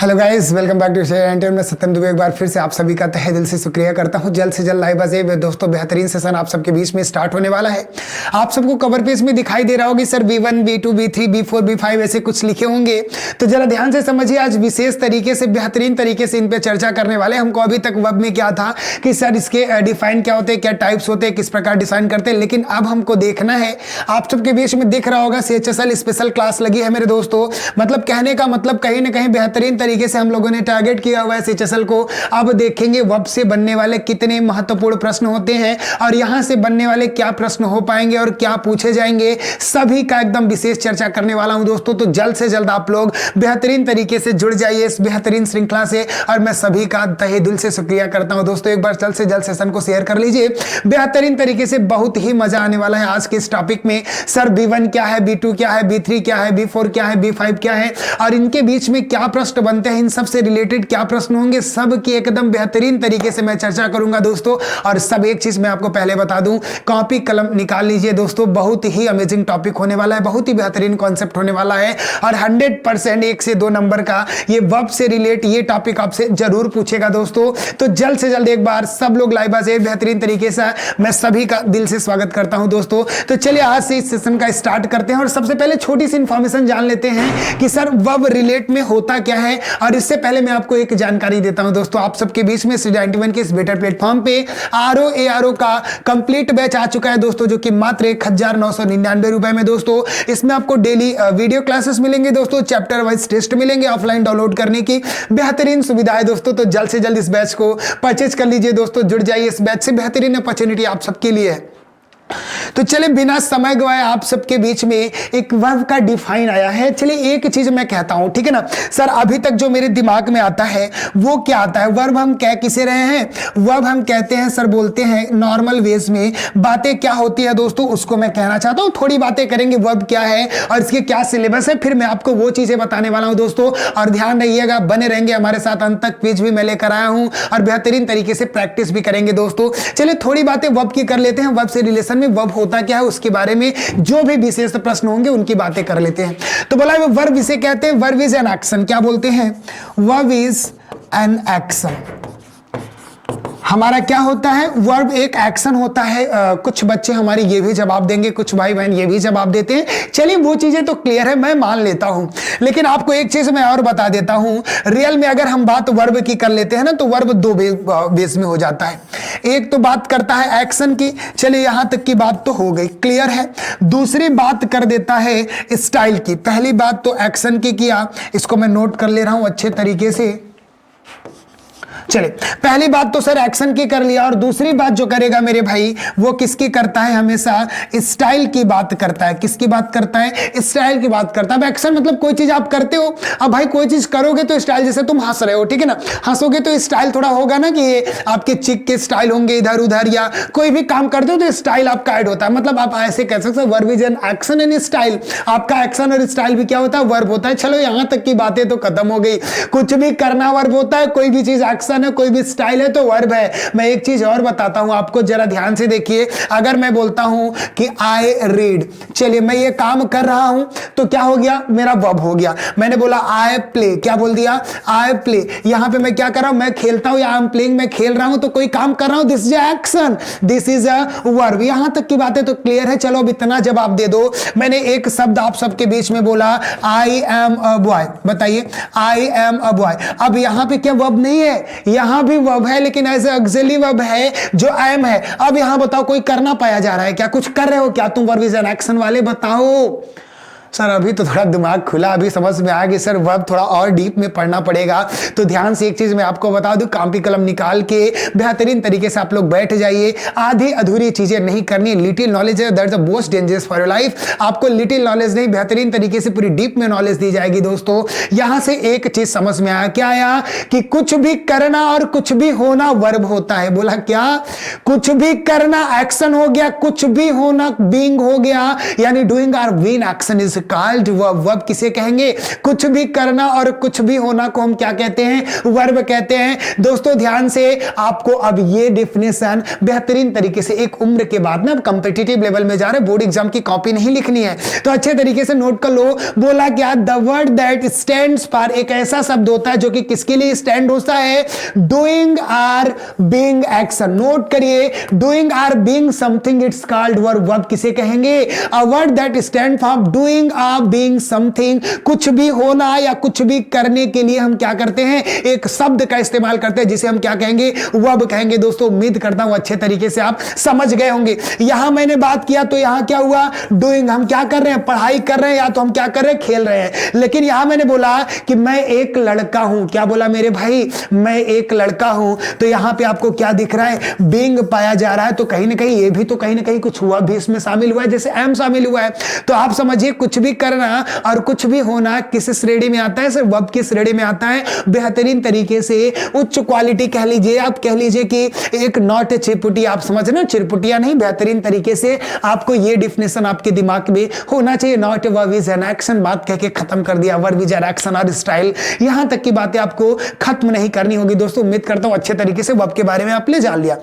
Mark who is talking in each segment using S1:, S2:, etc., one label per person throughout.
S1: Hello guys, welcome back to share. मैं सत्यम दुबे एक बार फिर से आप सभी का तहे दिल से शुक्रिया करता हूं। जल्द से जल्द लाइव अजेब दोस्तों बेहतरीन सेशन आप सबके बीच में स्टार्ट होने वाला है। आप सबको कवर पेज में दिखाई दे रहा होगी sir B1 B2 B3 B4 B5 ऐसे कुछ लिखे होंगे, तो जरा ध्यान से समझिए। आज विशेष तरीके से बेहतरीन तरीके से इन पे चर्चा करने वाले। हमको अभी तक वेब में क्या था कि सर इसके डिफाइन क्या होते हैं, क्या टाइप्स होते हैं, किस प्रकार डिफाइन करते हैं, लेकिन अब हमको देखना है। आप सबके बीच में दिख रहा होगा CHSL स्पेशल क्लास लगी है मेरे दोस्तों। मतलब कहने का मतलब कहीं ना कहीं बेहतरीन तरीके से हम लोगों ने टारगेट किया हुआ है CHSL को। अब देखेंगे वेब से बनने वाले कितने महत्वपूर्ण प्रश्न होते हैं और यहां से बनने वाले क्या प्रश्न हो पाएंगे और क्या पूछे जाएंगे, सभी का एकदम विशेष चर्चा करने वाला हूं दोस्तों। तो जल्द से जल्द आप लोग बेहतरीन तरीके से जुड़ जाइए इस बेहतरीन श्रृंखला से, और मैं सभी का तहे दिल से शुक्रिया करता हूं दोस्तों। एक बार जल्द से जल्द सेशन को शेयर कर लीजिए बेहतरीन तरीके से। बहुत ही मजा आने वाला है आज के इस टॉपिक में। सर B1 क्या है, B2 क्या है, B3 क्या है, B4 क्या है, B5 क्या है और इनके बीच में क्या प्रश्न बनते हैं, इन सब से रिलेटेड क्या प्रश्न होंगे, सब की एकदम बेहतरीन तरीके से मैं चर्चा करूंगा दोस्तों। और सब एक चीज मैं आपको पहले बता दूं, कॉपी कलम निकाल लीजिए दोस्तों। बहुत ही अमेजिंग टॉपिक होने वाला है, बहुत ही बेहतरीन कॉन्सेप्ट होने वाला है और 100% 1 से 2 नंबर का ये वर्ब से रिलेट ये टॉपिक आपसे जरूर पूछेगा दोस्तों। तो जल्द से जल्द एक बार सब लोग लाइव से बेहतरीन तरीके से मैं सभी का दिल से स्वागत करता हूं दोस्तों। तो चलिए आज से इस सेशन का स्टार्ट करते हैं और सबसे पहले छोटी सी इंफॉर्मेशन जान लेते हैं कि सर वर्ब रिलेट में होता क्या है। और इससे पहले मैं आपको एक जानकारी देता हूं दोस्तों, आप सबके बीच में Study91 के इस बेटर प्लेटफॉर्म पे ARO का कंप्लीट बैच आ चुका है दोस्तों, जो कि मात्र 1999 रुपए में दोस्तों। इसमें आपको डेली वीडियो क्लासेस मिलेंगे दोस्तों, चैप्टर वाइज टेस्ट मिलेंगे, ऑफलाइन डाउनलोड करने की बेहतरीन सुविधा है दोस्तों। तो जल्द से जल्द इस बैच को परचेज कर लीजिए दोस्तों, जुड़ जाइए इस बैच से। बेहतरीन अपॉर्चुनिटी आप सबके लिए है। तो चलिए बिना समय गवाए आप सबके बीच में एक वर्ब का डिफाइन आया है। चलिए एक चीज मैं कहता हूं, ठीक है ना सर, अभी तक जो मेरे दिमाग में आता है वो क्या आता है। वर्ब हम कह किसे रहे हैं, वर्ब हम कहते हैं सर, बोलते हैं नॉर्मल वेज में बातें क्या होती है दोस्तों, उसको मैं कहना चाहता हूं। थोड़ी बातें करेंगे वर्ब क्या है और इसके क्या सिलेबस है, फिर मैं आपको वो चीजें बताने वाला हूं दोस्तों। और ध्यान रहिएगा, बने रहेंगे हमारे साथ, अंत तक क्विज भी मैं लेकर आया हूं और बेहतरीन तरीके से प्रैक्टिस भी करेंगे दोस्तों। चलिए थोड़ी बातें वर्ब की कर लेते हैं, वर्ब से रिलेशन में वर्ब होता क्या है उसके बारे में जो भी विशेष प्रश्न होंगे उनकी बातें कर लेते हैं। तो बोला वर्ब इसे कहते हैं, वर्ब इज एन एक्शन। क्या बोलते हैं, वर्ब इज एन एक्शन। हमारा क्या होता है, वर्ब एक एक्शन होता है। कुछ बच्चे हमारे ये भी जवाब देंगे, कुछ भाई बहन ये भी जवाब देते हैं। चलिए वो चीजें तो क्लियर है, मैं मान लेता हूं, लेकिन आपको एक चीज मैं और बता देता हूं। रियल में अगर हम बात वर्ब की कर लेते हैं ना, तो वर्ब 2 बेस में हो जाता है। एक तो बात करता है एक्शन की, चलिए यहां तक की बात तो हो गई, क्लियर है। दूसरी बात कर देता है स्टाइल की। पहली बात तो एक्शन की किया, इसको मैं नोट कर ले रहा हूं अच्छे तरीके से। चलिए पहली बात तो सर एक्शन की कर लिया, और दूसरी बात जो करेगा मेरे भाई वो किसकी करता है, हमेशा स्टाइल की बात करता है। किसकी बात करता है, स्टाइल की बात करता है। अब एक्शन मतलब कोई चीज आप करते हो, अब भाई कोई चीज करोगे तो स्टाइल, जैसे तुम हंस रहे हो, ठीक है ना, हंसोगे तो स्टाइल थोड़ा होगा ना, कि ये आपके चिक के स्टाइल होंगे इधर उधर, या कोई भी काम करते हो तो स्टाइल आपका ऐड होता है। मतलब आप ऐसे कह सकते हो verb is an action and style. आपका एक्शन और स्टाइल भी क्या होता है, वर्ब होता है। चलो यहां तक की बातें तो खत्म हो गई। कुछ भी करना वर्ब होता है, कोई भी चीज एक्शन है, कोई भी स्टाइल है तो वर्ब है। मैं एक चीज और बताता हूं आपको, जरा ध्यान से देखिए। अगर मैं बोलता हूं कि आई रीड, चलिए मैं ये काम कर रहा हूं तो क्या हो गया, मेरा वर्ब हो गया। मैंने बोला आई प्ले, क्या बोल दिया, आई प्ले। यहां पे मैं क्या कर रहा हूं, मैं खेलता हूं या आई एम प्लेइंग, मैं खेल रहा हूं तो कोई काम कर रहा हूं, this is action, this is a verb. यहां तक की बातें तो क्लियर है। चलो अब इतना जवाब दे दो। मैंने एक शब्द आप सबके बीच में बोला, आई एम अ बॉय। बताइए, आई एम अ बॉय। अब यहां पे क्या वर्ब नहीं है, यहां भी वर्ब है, लेकिन एज ऑक्सिलरी वर्ब है जो एम है। अब यहां बताओ कोई करना पाया जा रहा है क्या, कुछ कर रहे हो क्या तुम, वर्ब इज एन एक्शन वाले बताओ। सर अभी तो थोड़ा दिमाग खुला, अभी समझ में आ गई सर, वर्ब थोड़ा और डीप में पढ़ना पड़ेगा। तो ध्यान से एक चीज मैं आपको बता दूं, कॉपी कलम निकाल के बेहतरीन तरीके से आप लोग बैठ जाइए। आधी अधूरी चीजें नहीं करनी। लिटिल नॉलेज है that's the most dangerous for your life. आपको लिटिल नॉलेज नहीं, बेहतरीन तरीके से पूरी डीप में नॉलेज दी जाएगी दोस्तों। यहां से एक चीज समझ में आया, क्या आया, कि कुछ भी करना और कुछ भी होना वर्ब होता है। बोला क्या, कुछ भी करना एक्शन हो गया, कुछ भी होना बीइंग हो गया, यानी डूइंग और being action is called verb. Verb किसे कहेंगे? कुछ भी करना और कुछ भी होना को हम क्या कहते हैं? वर्ब कहते हैं। दोस्तों ध्यान से आपको अब ये डेफिनेशन बेहतरीन तरीके से एक उम्र के बाद ना कॉम्पिटिटिव लेवल में जा रहे, बोर्ड एग्जाम की कॉपी नहीं लिखनी है तो अच्छे तरीके से नोट कर लो। बोला क्या? The word that stands for, एक ऐसा शब्द होता है जो कि किसके लिए स्टैंड होता है? Doing or being action. Note करिए, doing or being something it's called verb. Verb किसे कहेंगे? A word that stand for doing or being something, कुछ भी होना या कुछ भी करने के लिए हम क्या करते हैं? एक शब्द का इस्तेमाल करते हैं जिसे हम क्या कहेंगे? वर्ब कहेंगे। दोस्तों उम्मीद करता हूं अच्छे तरीके से आप समझ गए होंगे। यहां मैंने बात किया तो यहां क्या हुआ? डूइंग, हम क्या कर रहे हैं? पढ़ाई कर रहे हैं या तो हम क्या कर रहे हैं? खेल रहे हैं। लेकिन यहां मैंने बोला कि मैं एक लड़का हूं। क्या बोला मेरे भाई? मैं एक लड़का हूं। तो यहां पे आपको क्या दिख रहा है? बीइंग पाया जा रहा है। तो कहीं ना कहीं ये भी तो कहीं ना कहीं कुछ हुआ भी इसमें शामिल हुआ है, जैसे एम शामिल हुआ है। तो आप समझिए कुछ भी करना और कुछ भी होना किस श्रेणी में आता है? सिर्फ वर्ब की श्रेणी में आता है। बेहतरीन तरीके से उच्च क्वालिटी कह लीजिए, आप कह लीजिए कि एक नॉट चिरपुटिया, आप समझ रहे हो, चिरपुटिया नहीं, बेहतरीन तरीके से आपको ये डिफिनेशन आपके दिमाग में होना चाहिए। Not verb is an action, बात कह के खत्म कर दिया। वर्ब इज एन एक्शन और स्टाइल, यहां तक की बातें आपको खत्म नहीं करनी होगी। दोस्तों उम्मीद करता हूं अच्छे तरीके से वर्ब के बारे में आपने जान लिया।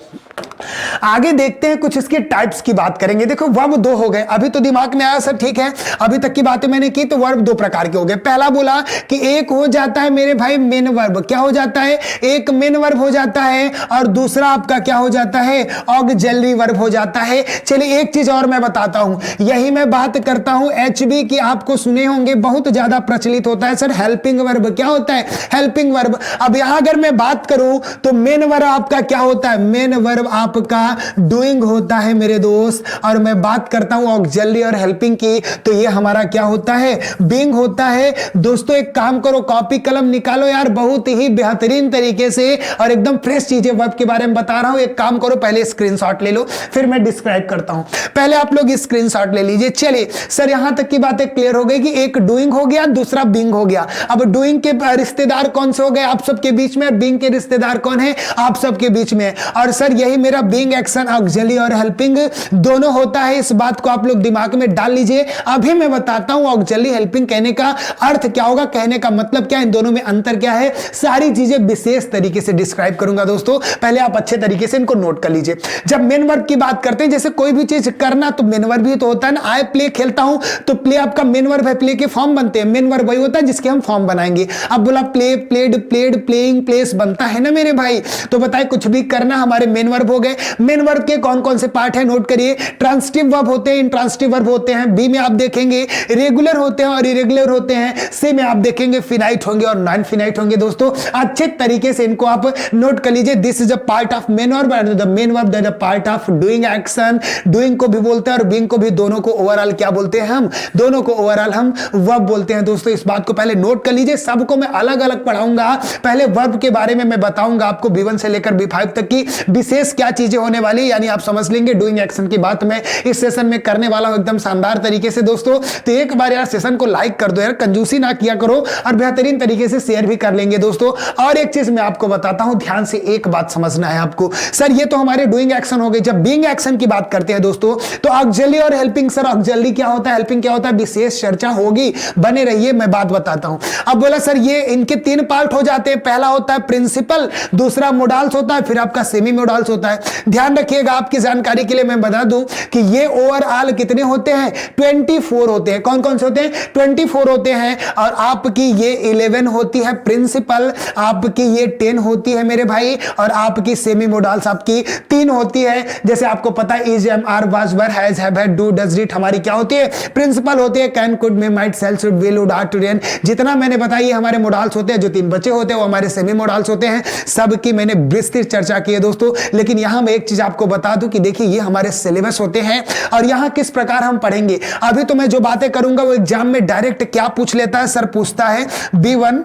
S1: आगे देखते हैं, कुछ इसके टाइप्स की बात करेंगे। देखो वर्ब दो हो गए, अभी तो दिमाग में आया सर, ठीक है, अभी तक की बातें मैंने की। तो वर्ब दो प्रकार के हो गए। पहला बोला कि एक हो जाता है मेरे भाई मेन वर्ब। क्या हो जाता है? एक मेन वर्ब हो जाता है और दूसरा आपका क्या हो जाता है? ऑक्सिलरी वर्ब हो जाता है। चलिए एक चीज और मैं बताता हूं, यही मैं बात करता हूं एचबी की, आपको सुने होंगे, बहुत ज्यादा प्रचलित होता है सर हेल्पिंग वर्ब। क्या होता है? Helping verb. अब यहां अगर मैं बात करूं तो मेन वर्ब आपका क्या होता है? मेन वर्ब आपका डूइंग होता है मेरे दोस्त। और मैं बात करता हूं ऑक्सिलरी और हेल्पिंग की, तो ये हमारा क्या होता है? बीइंग होता है। दोस्तों एक काम करो, कॉपी कलम निकालो यार, बहुत ही बेहतरीन तरीके से और एकदम फ्रेश चीजें वर्ब के बारे में बता रहा हूं। एक काम करो, पहले स्क्रीनशॉट ले लो, फिर मैं डिस्क्राइब करता हूं। पहले आप लोग स्क्रीनशॉट ले लीजिए। चलिए सर यहां तक की बातें क्लियर हो गई कि एक डूइंग हो गया, दूसरा बीइंग हो गया। अब डूइंग के रिश्तेदार कौन से हो गए? आप सबके बीच में। बीइंग के रिश्तेदार कौन है? आप सबके बीच में। और सर यही मेरा बीइंग एक्शन ऑक्सिलरी और हेल्पिंग दोनों होता है। इस बात को आप लोग दिमाग में डाल लीजिए। अभी मैं बताता हूं ऑक्सिलरी हेल्पिंग कहने का अर्थ क्या होगा, कहने का मतलब क्या, इन दोनों में अंतर क्या है, सारी चीजें विशेष तरीके से डिस्क्राइब करूंगा। दोस्तों पहले आप अच्छे तरीके से इनको नोट कर लीजिए। जब मेन वर्ब की बात करते हैं, जैसे कोई भी चीज करना तो मेन वर्ब भी तो होता है ना। आई प्ले खेलता हूं तो प्ले आपका मेन वर्ब है, प्ले के फॉर्म बनते हैं। मेन वर्ब वही होता है जिसके हम फॉर्म बनाएंगे। अब बोला play, played, played, playing, place बनता है ना मेरे भाई। तो बताए कुछ भी करना हमारे मेन वर्ब हो गए। मेन वर्ब के कौन कौन से पार्ट है नोट करिए। ट्रांसिटिव वर्ब होते हैं, इंट्रांसिटिव वर्ब होते हैं। बी में आप देखेंगे रेगुलर होते हैं और इरेगुलर होते हैं। सी में आप देखेंगे फिनाइट होंगे और नॉन फिनाइट होंगे। दोस्तों अच्छे तरीके से इनको आप नोट कर लीजिए। This is a part of main verb and the main verb that a part of doing action. Doing को भी बोलते हैं और बीइंग को भी, दोनों को ओवरऑल क्या बोलते हैं? हम दोनों को ओवरऑल हम वर्ब बोलते हैं। दोस्तों इस बात को पहले नोट कर लीजिए। सबको मैं अलग अलग पढ़ाऊंगा। पहले वर्ब के बारे में मैं बताऊंगा आपको B1 से लेकर B5 तक की विशेष क्या चीजें होने वाली, यानी आप समझ लेंगे डूइंग एक्शन की बात मैं इस सेशन में करने वाला हूं एकदम शानदार तरीके से। दोस्तों तो एक बार यार सेशन को लाइक कर दो यार, कंजूसी ना किया करो, और बेहतरीन तरीके से शेयर भी कर लेंगे। दोस्तों और एक चीज मैं आपको बताता हूं, ध्यान से एक बात समझना है आपको। सर ये तो हमारे डूइंग एक्शन हो गए। जब बीइंग एक्शन की बात करते हैं दोस्तों तो ऑक्सिलरी और हेल्पिंग, सर ऑक्सिलरी क्या होता है, हेल्पिंग क्या होता है, विशेष चर्चा होगी, बने रहिए, मैं बात बताता हूं। अब बोला सर ये इनके तीन पार्ट हो जाते हैं। पहला होता है प्रिंसिपल, दूसरा मोडाल्स होता है, फिर आपका सेमी मोडाल्स होता है। ध्यान रखिएगा, आपकी जानकारी के लिए मैं बता दूं कि ये ओवरऑल कितने होते हैं? 24 होते हैं। कौन कौन से होते हैं? 24 होते हैं। और आपकी ये 11 होती है प्रिंसिपल, आपकी ये 10 होती है मेरे भाई, और आपकी सेमी मोडाल्स आपकी 3 होती है। जैसे आपको पता है is, am, are, was, were, has, have, had, do, does, did हमारी क्या होती है? प्रिंसिपल होती है। Can, could, may, might, shall, should, will, would, are, to, रेन, जितना मैंने बताया ये हमारे मोडाल्स होते हैं। जो 3 बचे होते हैं वो हमारे सेमी मोडाल्स होते हैं। सबकी मैंने विस्तृत चर्चा की है दोस्तों। लेकिन यहां मैं एक चीज आपको बता दूं कि देखिए ये हमारे सिलेबस होते हैं और यहां किस प्रकार हम पढ़ेंगे। अभी तो मैं जो बातें करूंगा वो एग्जाम में डायरेक्ट क्या पूछ लेता है, सर पूछता है B1,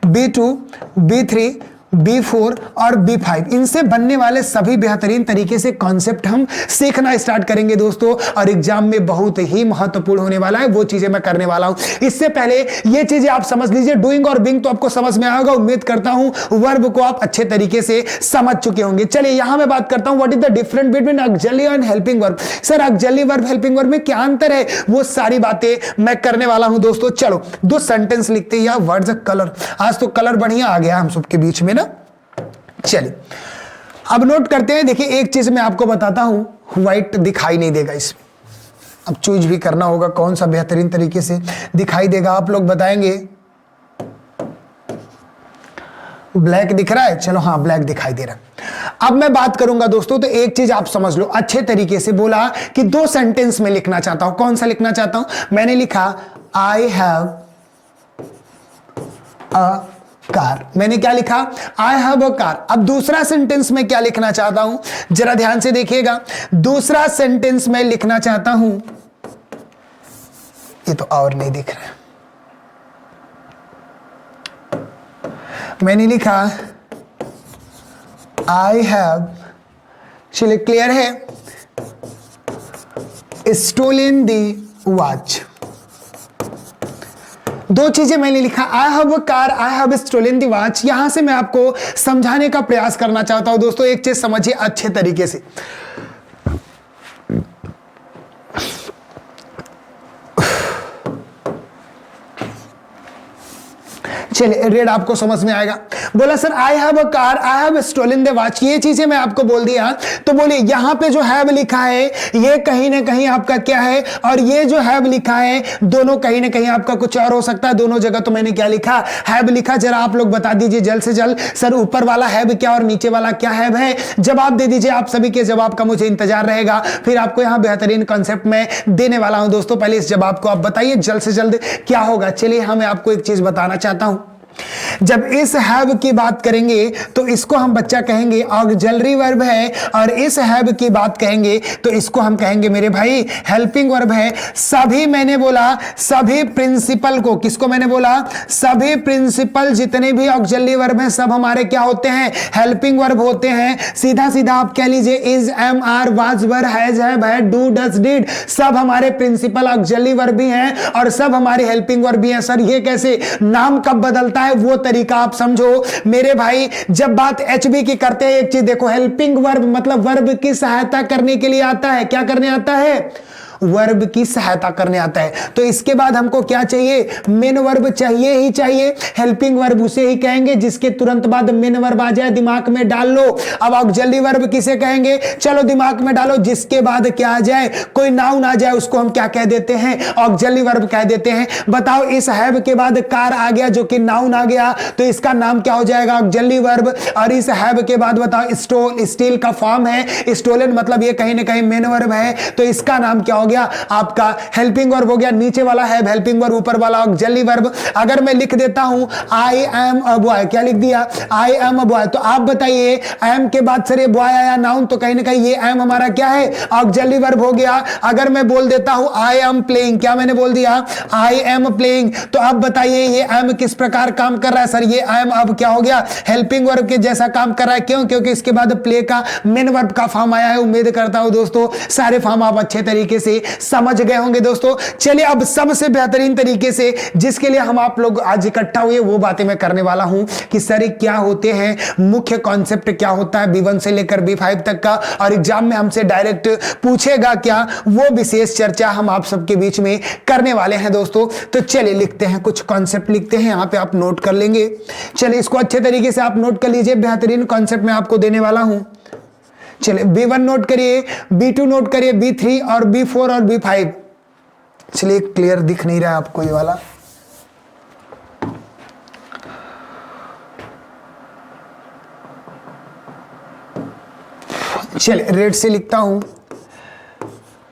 S1: B2, B3, B4 और B5 इनसे बनने वाले सभी बेहतरीन तरीके से कॉन्सेप्ट हम सीखना स्टार्ट करेंगे दोस्तों, और एग्जाम में बहुत ही महत्वपूर्ण होने वाला है, वो चीजें मैं करने वाला हूं। इससे पहले ये चीजें आप समझ लीजिए, डूइंग और बीइंग तो आपको समझ में आएगा, उम्मीद करता हूं वर्ब को आप अच्छे तरीके से समझ चुके होंगे। चलिए यहां मैं बात करता हूं what is the difference between auxiliary and helping verb. Sir auxiliary verb helping verb में क्या अंतर है, वो सारी बातें मैं करने वाला हूं दोस्तों। चलो दो सेंटेंस लिखते हैं, या वर्ड्स कलर, आज तो कलर बढ़िया आ गया हम सबके बीच में ना। चलिए अब नोट करते हैं। देखिए एक चीज मैं आपको बताता हूं, व्हाइट दिखाई नहीं देगा इसमें, अब चूज भी करना होगा कौन सा बेहतरीन तरीके से दिखाई देगा, आप लोग बताएंगे। ब्लैक दिख रहा है, चलो हाँ ब्लैक दिखाई दे रहा है। अब मैं बात करूंगा दोस्तों, तो एक चीज आप समझ लो अच्छे तरीके से, बोला कि दो सेंटेंस में लिखना चाहता हूं, कौन सा लिखना चाहता हूं, मैंने लिखा आई हैव अ कार, मैंने क्या लिखा, आई हैव अ कार। अब दूसरा सेंटेंस में क्या लिखना चाहता हूं, जरा ध्यान से देखिएगा, दूसरा सेंटेंस में लिखना चाहता हूं, ये तो और नहीं दिख रहा है, मैंने लिखा आई हैव, चलिए क्लियर है, स्टोलन दी वॉच। दो चीजें मैंने लिखा, I have a car, I have stolen the watch. यहां से मैं आपको समझाने का प्रयास करना चाहता हूं दोस्तों, एक चीज समझिए अच्छे तरीके से। चलिए रेड आपको समझ में आएगा। बोला sir I have a car, I have stolen the watch, ये चीजें मैं आपको बोल दिया, तो बोलिए यहां पे जो हैव लिखा है ये कहीं ना कहीं आपका क्या है, और ये जो हैव लिखा है दोनों कहीं ना कहीं आपका कुछ और हो सकता है। दोनों जगह तो मैंने क्या लिखा, हैव लिखा। जरा आप लोग बता दीजिए जल्द से जल्द, सर ऊपर वाला हैव क्या और नीचे वाला क्या हैव है, जवाब दे दीजिए। आप सभी के जवाब का मुझे इंतजार रहेगा, फिर आपको यहां बेहतरीन कॉन्सेप्ट में देने वाला हूं दोस्तों। पहले इस जवाब को आप बताइए जल्द से जल्द क्या होगा। चलिए हाँ मैं आपको एक चीज बताना चाहता हूं, जब इस हैव की बात करेंगे तो इसको हम बच्चा कहेंगे ऑक्सिलरी वर्ब है, और इस हैव की बात कहेंगे तो इसको हम कहेंगे मेरे भाई हेल्पिंग वर्ब है। सभी मैंने बोला सभी प्रिंसिपल को, किसको मैंने बोला, सभी प्रिंसिपल जितने भी ऑक्सिलरी वर्ब हैं सब हमारे क्या होते हैं, हेल्पिंग वर्ब होते हैं। सीधा सीधा आप कह लीजिए is, am, are, was, were, has, have, had, do, does, did, सब हमारे प्रिंसिपल ऑक्सिलरी वर्ब भी हैं और सब हमारे हेल्पिंग वर्ब भी हैं। सर ये कैसे, नाम कब बदलता है वो तरीका आप समझो मेरे भाई। जब बात एचबी की करते हैं, एक चीज देखो, हेल्पिंग वर्ब मतलब वर्ब की सहायता करने के लिए आता है। क्या करने आता है, वर्ब की सहायता करने आता है। तो इसके बाद हमको क्या चाहिए, मेन वर्ब चाहिए ही चाहिए। हेल्पिंग वर्ब उसे ही कहेंगे जिसके तुरंत बाद मेन वर्ब आ जाए, दिमाग में डाल लो। अब ऑक्सिलरी वर्ब किसे कहेंगे, चलो दिमाग में डालो, जिसके बाद क्या आ जाए, कोई नाउन आ जाए, उसको हम क्या कह देते हैं, ऑक्सिलरी वर्ब कह देते हैं। बताओ इस हैव के बाद कार आ गया जो कि नाउन आ गया, तो इसका नाम क्या हो जाएगा, ऑक्सिलरी वर्ब। और इस हैव के बाद बताओ स्टोल, स्टील का फॉर्म है, स्टोलन मतलब ये कहीं ना कहीं मेन वर्ब है, तो इसका नाम क्या हो गया, आपका हेल्पिंग वर्ब हो गया। नीचे वाला है हेल्पिंग वर्ब, ऊपर वाला ऑक्सिलरी वर्ब। अगर मैं लिख देता हूं आई एम अ बॉय, क्या लिख दिया, आई एम अ बॉय, तो आप बताइए एम के बाद सर ये बॉय आया नाउन, तो कहीं ना कहीं ये एम हमारा क्या है, ऑक्सिलरी वर्ब हो गया। अगर मैं बोल देता हूं आई एम प्लेइंग, क्या मैंने बोल दिया, आई एम प्लेइंग, तो आप बताइए ये एम किस प्रकार काम कर रहा है, सर ये एम अब क्या हो गया, हेल्पिंग वर्ब के जैसा काम कर रहा है। क्यों, क्योंकि इसके बाद प्ले का मेन वर्ब का फॉर्म आया है। उम्मीद करता हूं दोस्तों सारे फॉर्म आप अच्छे तरीके से समझ गए होंगे दोस्तों। चलिए अब सबसे बेहतरीन तरीके से जिसके लिए हम आप लोग आज इकट्ठा हुए वो बातें मैं करने वाला हूं कि सर क्या होते हैं, मुख्य कॉन्सेप्ट क्या होता है B1 से लेकर B5 तक का, और एग्जाम में हमसे डायरेक्ट पूछेगा क्या, वो विशेष चर्चा हम आप सबके बीच में करने वाले हैं दोस्तों। तो चलिए लिखते हैं, कुछ कॉन्सेप्ट लिखते हैं, यहां पे आप नोट कर लेंगे। चलिए इसको अच्छे तरीके से आप नोट कर लीजिए, बेहतरीन कॉन्सेप्ट मैं आपको देने वाला हूं। चलिए B1 नोट करिए, B2 नोट करिए, B3 और B4 और B5। चलिए क्लियर दिख नहीं रहा है आपको ये वाला, चलिए रेड से लिखता हूं।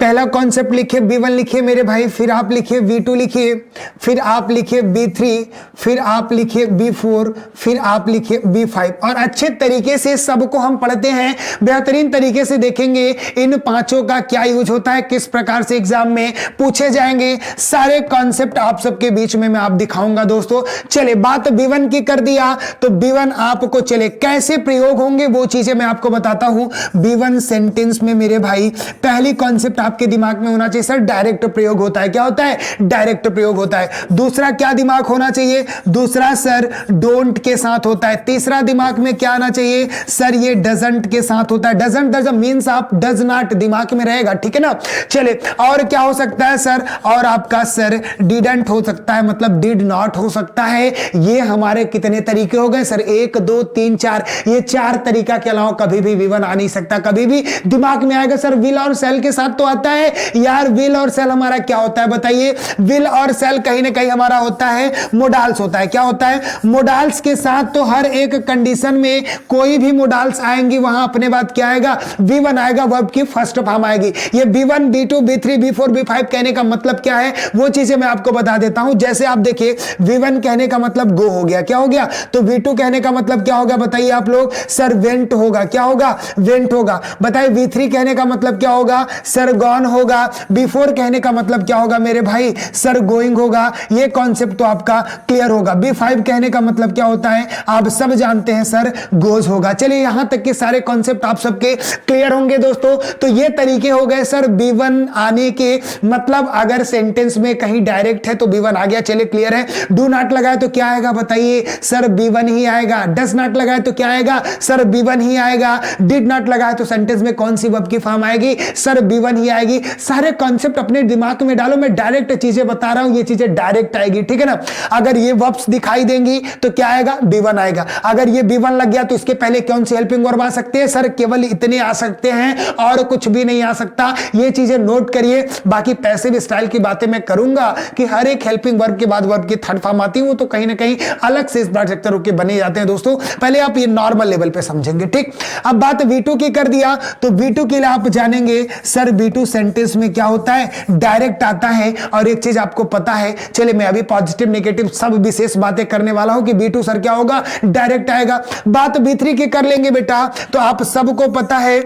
S1: पहला कॉन्सेप्ट लिखिए B1 लिखिए मेरे भाई, फिर आप लिखिए B2 लिखिए, फिर आप लिखिए B3, फिर आप लिखिए B4, फिर आप लिखिए B5। और अच्छे तरीके से सबको हम पढ़ते हैं, बेहतरीन तरीके से देखेंगे इन पांचों का क्या यूज होता है, किस प्रकार से एग्जाम में पूछे जाएंगे, सारे कॉन्सेप्ट आप सबके बीच में मैं आप दिखाऊंगा दोस्तों। चले बात B1 की कर दिया, तो B1 आपको चले कैसे प्रयोग होंगे वो चीजें मैं आपको बताता हूं। B1 सेंटेंस में मेरे भाई पहली कॉन्सेप्ट आपके दिमाग में होना चाहिए सर, डायरेक्ट प्रयोग होता है। क्या होता है? डायरेक्ट प्रयोग होता है। दूसरा क्या दिमाग होना चाहिए? दूसरा सर डोंट के साथ होता है। तीसरा दिमाग में क्या आना चाहिए सर? ये डजंट के साथ होता है। डजंट मीन्स आप डज नॉट दिमाग में रहेगा, ठीक है ना। चले और क्या हो सकता है सर? और आपका सर डिडंट हो सकता है, मतलब डिड नॉट हो सकता है। ये हमारे कितने तरीके हो गए सर? 1 2 3 4, ये 4 तरीका के अलावा कभी भी V1 आ नहीं सकता। कभी भी दिमाग में आएगा सर विल और सेल के साथ तो आता है यार। विल और सेल हमारा क्या होता है बताइए? विल और सेल कहीं ना कहीं हमारा होता है मोडाल्स होता है। क्या होता है? मोडाल्स के साथ तो हर एक कंडीशन में कोई भी मोडाल्स आएंगी वहां अपने बाद क्या आएगा? V1 आएगा, वर्ब की फर्स्ट फॉर्म आएगी। ये B1 B2 B3 B4 B5 कहने का मतलब क्या है वो चीजें मैं आपको बता देता हूं। जैसे आप देखिए V1 कहने का मतलब गो हो गया, क्या हो गया? तो V2 कहने का मतलब क्या होगा बताइए आप लोग? सर वेंट होगा। क्या होगा? वेंट होगा। बताइए V3 कहने का मतलब क्या होगा? सर गॉन होगा। B4 कहने का मतलब क्या होगा मेरे भाई? सर गोइंग होगा। ये कॉन्सेप्ट तो आपका क्लियर होगा। B5 कहने का मतलब क्या होता है आप सब जानते हैं सर, गोज होगा। चलिए यहां तक के सारे कॉन्सेप्ट आप सबके क्लियर होंगे दोस्तों। तो ये तरीके हो गए सर B1 आने के, मतलब अगर सेंटेंस में कहीं डायरेक्ट है तो B1 आ गया। चलिए क्लियर है। डू नॉट लगाए तो क्या आएगा बताइए? सर B1 ही आएगा। डज नॉट लगाए तो क्या आएगा? सर B1 ही आएगा। डिड नॉट लगाए तो सेंटेंस में कौन सी वर्ब की फॉर्म आएगी? सर B1 ही आएगी। सारे कॉन्सेप्ट अपने दिमाग में डालो, मैं डायरेक्ट चीजें बता रहा हूं, ये चीजें डायरेक्ट आएगी, ठीक है ना। अगर ये वर्ब्स दिखाई देंगी तो क्या आएगा? B1 आएगा। अगर ये B1 लग गया तो इसके पहले कौन सी हेल्पिंग वर्ब आ सकती है? सर केवल इतने आ सकते हैं और कुछ भी नहीं आ सकता। ये चीजें नोट करिए। बाकी पैसिव स्टाइल की बातें मैं करूंगा कि हर एक हेल्पिंग वर्ब के बाद वर्ब की थर्ड फॉर्म आती है, वो तो कहीं ना कहीं अलग से इस सेक्टर के बने जाते हैं दोस्तों। पहले आप ये नॉर्मल लेवल पे समझेंगे, ठीक। अब बात V2 की कर दिया, तो V2 के लिए आप जानेंगे सर B2 सेंटेंस में क्या होता है? डायरेक्ट आता है। और एक चीज आपको पता है, चलिए मैं अभी पॉजिटिव नेगेटिव सब विशेष बातें करने वाला हूं कि B2 सर क्या होगा? डायरेक्ट आएगा। बात B3 की कर लेंगे बेटा, तो आप सबको पता है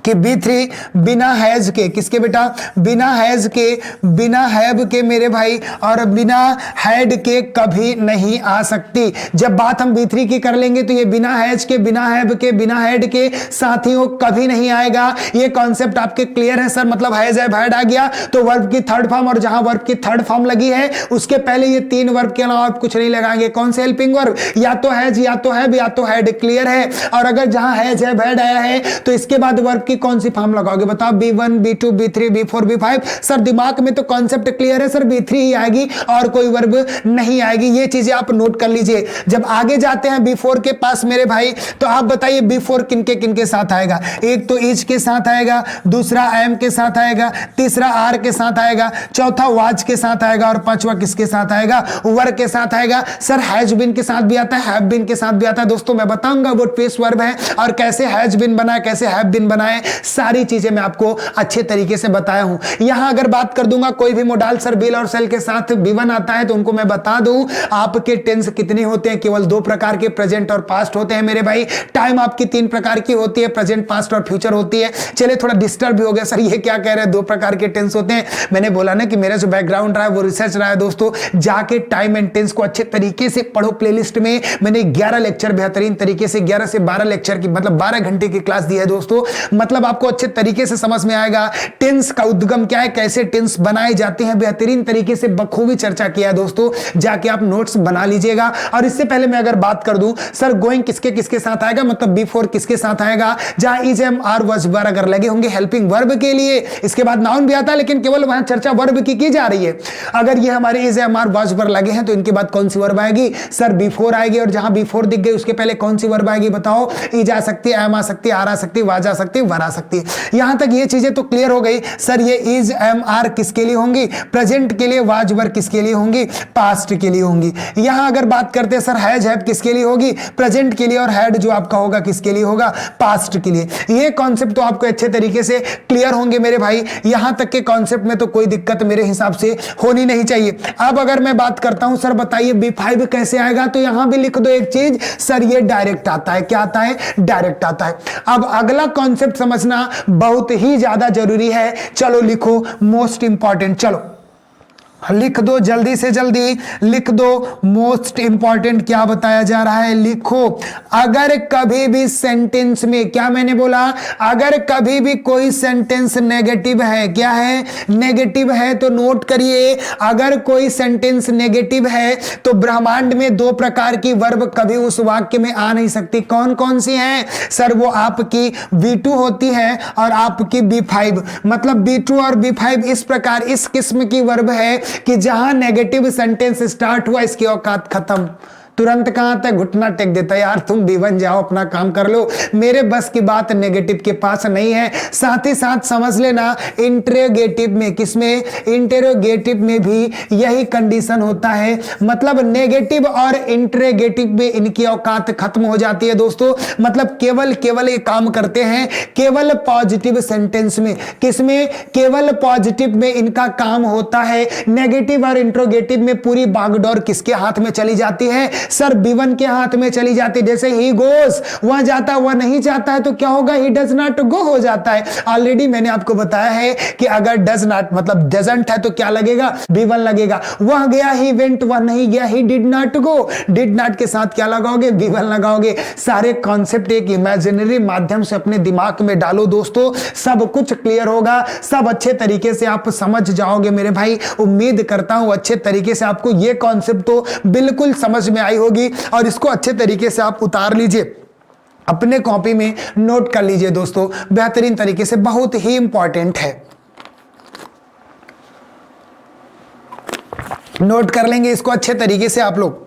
S1: कि B3 बिना हैज के, किसके बेटा? बिना हैज के, बिना हैव के मेरे भाई, और बिना हैड के कभी नहीं आ सकती। जब बात हम B3 की कर लेंगे तो ये बिना हैज के, बिना हैव के, बिना हैड के साथियों कभी नहीं आएगा। ये कॉन्सेप्ट आपके क्लियर है सर? मतलब हैज हैव हैड आ गया तो वर्ब की थर्ड फॉर्म, और जहां वर्ब की थर्ड फॉर्म लगी है उसके पहले ये 3 वर्ब के अलावा आप कुछ नहीं लगाएंगे। कौन से हेल्पिंग वर्ब? या तो हैज, या तो हैव, या तो हैड। क्लियर है। और अगर जहां हैज हैव हैड आया है तो इसके बाद वर्ब की कौन सी फॉर्म लगाओगे बताओ? B1 B2 B3 B4 B5। Sir दिमाग में तो कॉन्सेप्ट क्लियर है सर, B3 ही आएगी और कोई वर्ब नहीं आएगी। ये चीजें आप नोट कर लीजिए। जब आगे जाते हैं B4 के पास मेरे भाई, तो आप बताइए B4 किनके किनके साथ आएगा? एक तो इज के साथ आएगा, दूसरा एम के साथ आएगा, तीसरा आर के साथ आएगा, चौथा वाज के साथ आएगा, और पांचवा किसके साथ आएगा? वर के साथ आएगा। सर हैज बीन के साथ भी आता है, हैव बीन के साथ भी आता है। दोस्तों मैं बताऊंगा वो ट्विस्ट वर्ब है और कैसे हैज बीन बनाए, कैसे हैव बीन बनाए, सारी चीजें मैं आपको अच्छे तरीके से बताया हूं। यहां अगर बात कर दूंगा कोई भी मोडाल सर बिल और सेल के साथ B1 आता है तो उनको मैं बता दूं आपके टेंस कितने होते हैं? केवल 2 प्रकार के, प्रेजेंट और पास्ट होते हैं मेरे भाई। टाइम आपकी 3 प्रकार की होती है, प्रेजेंट, पास्ट और फ्यूचर होती है। चलिए थोड़ा डिस्टर्ब भी हो गया सर, ये क्या कह रहे हैं 2 प्रकार के टेंस होते हैं। मैंने बोला ना कि मेरा जो बैकग्राउंड रहा है वो रिसर्च रहा है दोस्तों। जाके टाइम एंड टेंस को अच्छे तरीके से पढ़ो। प्लेलिस्ट में मैंने 11 लेक्चर बेहतरीन तरीके से 11 से 12 लेक्चर की, मतलब 12 घंटे की क्लास दी है दोस्तों। मतलब आपको अच्छे तरीके से समझ में आएगा टेंस का उद्गम क्या है, कैसे टेंस बनाए जाते हैं, बेहतरीन तरीके से बखूबी चर्चा किया है दोस्तों। जाके आप नोट्स बना लीजिएगा। और इससे पहले मैं अगर बात कर दूं सर गोइंग किसके किसके साथ आएगा, मतलब B4 किसके साथ आएगा? जहां is am are was were अगर लगे होंगे हेल्पिंग वर्ब के लिए, इसके बाद नाउन भी आता है लेकिन केवल वहां चर्चा वर्ब की जा रही है। अगर ये हमारे is am are was were लगे हैं तो इनके बाद कौन सी वर्ब आएगी? सर B4 आएगी। और जहां B4 दिख गई उसके पहले कौन सी वर्ब आएगी बताओ? इज आ सकती है, एम आ सकती है, आर आ सकती है, वाज आ सकती है, बना सकती है। यहां तक ये चीजें तो क्लियर हो गई। सर ये इज एम आर किसके लिए होंगी? प्रेजेंट के लिए। वाज वर किसके लिए होंगी? पास्ट के लिए होंगी। यहां अगर बात करते हैं सर हैज हैव किसके लिए होगी? प्रेजेंट के लिए। और हैड जो आपका होगा किसके लिए होगा? पास्ट के लिए। ये कॉन्सेप्ट तो आपको अच्छे तरीके से क्लियर होंगे मेरे भाई। यहां तक के कॉन्सेप्ट में तो कोई दिक्कत मेरे हिसाब से होनी नहीं चाहिए। अब अगर मैं बात करता हूं सर बताइए B5 कैसे आएगा, तो यहां भी लिख दो एक चीज, सर ये डायरेक्ट आता है। क्या आता है? डायरेक्ट आता है। अब अगला कॉन्सेप्ट समझना बहुत ही ज्यादा जरूरी है। चलो लिखो, मोस्ट इंपॉर्टेंट, चलो लिख दो, जल्दी से जल्दी लिख दो। मोस्ट इंपॉर्टेंट क्या बताया जा रहा है, लिखो। अगर कभी भी सेंटेंस में, क्या मैंने बोला, अगर कभी भी कोई सेंटेंस नेगेटिव है, क्या है? नेगेटिव है, तो नोट करिए, अगर कोई सेंटेंस नेगेटिव है तो ब्रह्मांड में दो प्रकार की वर्ब कभी उस वाक्य में आ नहीं सकती। कौन कौन सी हैं? सर वो आपकी V2 होती है और आपकी B5। मतलब B2 और B5 इस प्रकार, इस किस्म की वर्ब है कि जहां नेगेटिव सेंटेंस स्टार्ट हुआ इसकी औकात खत्म। तुरंत कहां तक घुटना टेक देता है, यार तुम B1 जाओ अपना काम कर लो, मेरे बस की बात नेगेटिव के पास नहीं है। साथ ही साथ समझ लेना इंटरोगेटिव में, किसमें? इंटरोगेटिव में भी यही कंडीशन होता है। मतलब नेगेटिव और इंटरोगेटिव में इनकी औकात खत्म हो जाती है दोस्तों। मतलब केवल ये काम करते हैं केवल पॉजिटिव सेंटेंस में। किसमें? केवल पॉजिटिव में इनका काम होता है। नेगेटिव और इंटरोगेटिव में पूरी बागडोर किसके हाथ में चली जाती है? सर B1 के हाथ में चली जाती। जैसे ही गोस, वह जाता, वह नहीं जाता है तो क्या होगा? ही डज नॉट गो हो जाता है। ऑलरेडी मैंने आपको बताया है कि अगर डज नॉट मतलब डजंट है तो क्या लगेगा? B1 लगेगा। वह गया, ही वेंट, वह नहीं गया, he did not go. Did not के साथ क्या लगाओगे? B1 लगाओगे। सारे कॉन्सेप्ट एक इमेजिनरी माध्यम से अपने दिमाग में डालो दोस्तों, सब कुछ क्लियर होगा, सब अच्छे तरीके से आप समझ जाओगे मेरे भाई। उम्मीद करता हूं अच्छे तरीके से आपको ये कॉन्सेप्ट तो बिल्कुल समझ में आई होगी और इसको अच्छे तरीके से आप उतार लीजिए, अपने कॉपी में नोट कर लीजिए दोस्तों, बेहतरीन तरीके से, बहुत ही इंपॉर्टेंट है। नोट कर लेंगे इसको अच्छे तरीके से आप लोग।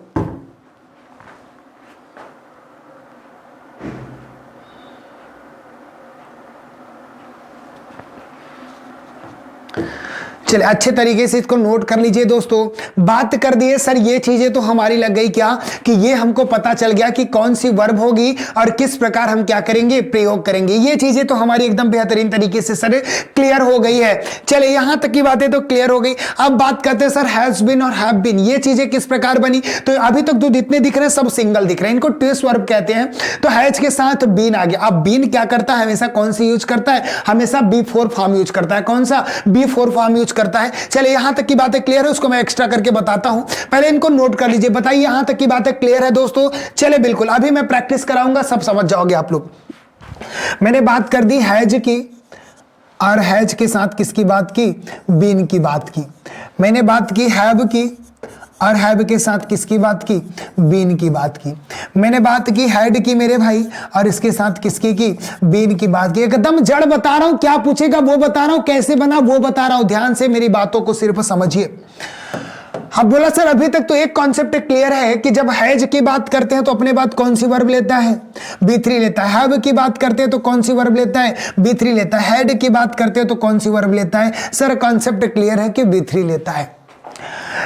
S1: चलिए अच्छे तरीके से इसको नोट कर लीजिए दोस्तों। बात कर दिए सर ये चीजें तो हमारी लग गई, क्या कि ये हमको पता चल गया कि कौन सी वर्ब होगी और किस प्रकार हम क्या करेंगे? प्रयोग करेंगे। ये चीजें तो हमारी एकदम बेहतरीन तरीके से सर क्लियर हो गई है। चलिए यहां तक की बातें तो क्लियर हो गई। अब बात करते हैं सर हैज बीन और हैव बीन, ये चीजें किस प्रकार बनी? तो अभी तक जो जितने दिख रहे हैं सब सिंगल दिख रहे हैं, इनको ट्विस्ट वर्ब कहते हैं। तो हैज के साथ बीन आ गया। अब बीन क्या करता है? हमेशा कौन सी यूज करता है? हमेशा B4 फॉर्म यूज करता है। कौन सा? B4 फॉर्म यूज करता है। चलिए यहां तक की बातें क्लियर है, उसको मैं एक्स्ट्रा करके बताता हूं, पहले इनको नोट कर लीजिए। बताइए यहां तक की बातें क्लियर है दोस्तों? चले बिल्कुल, अभी मैं प्रैक्टिस कराऊंगा, सब समझ जाओगे आप लोग। मैंने बात कर दी हैज की, और हैज के साथ किसकी बात की? बीन की बात की। मैंने बात की हैव की, और हैव के साथ किसकी बात की? बीन की बात की। मैंने बात की हैड की मेरे भाई, और इसके साथ किसकी की? बीन की बात की। एकदम जड़ बता रहा हूं, क्या पूछेगा वो बता रहा हूं, कैसे बना वो बता रहा हूं, ध्यान से मेरी बातों को सिर्फ समझिए। अब बोला सर अभी तक तो एक कॉन्सेप्ट क्लियर है कि जब हैज की बात करते हैं तो अपने बात कौन सी वर्ब लेता है? B3 लेता है। हैव की बात करते हैं तो कौन सी वर्ब लेता है? B3 लेता है। हैड की बात करते हैं तो कौन सी वर्ब लेता है? सर कॉन्सेप्ट क्लियर है कि B3 लेता है।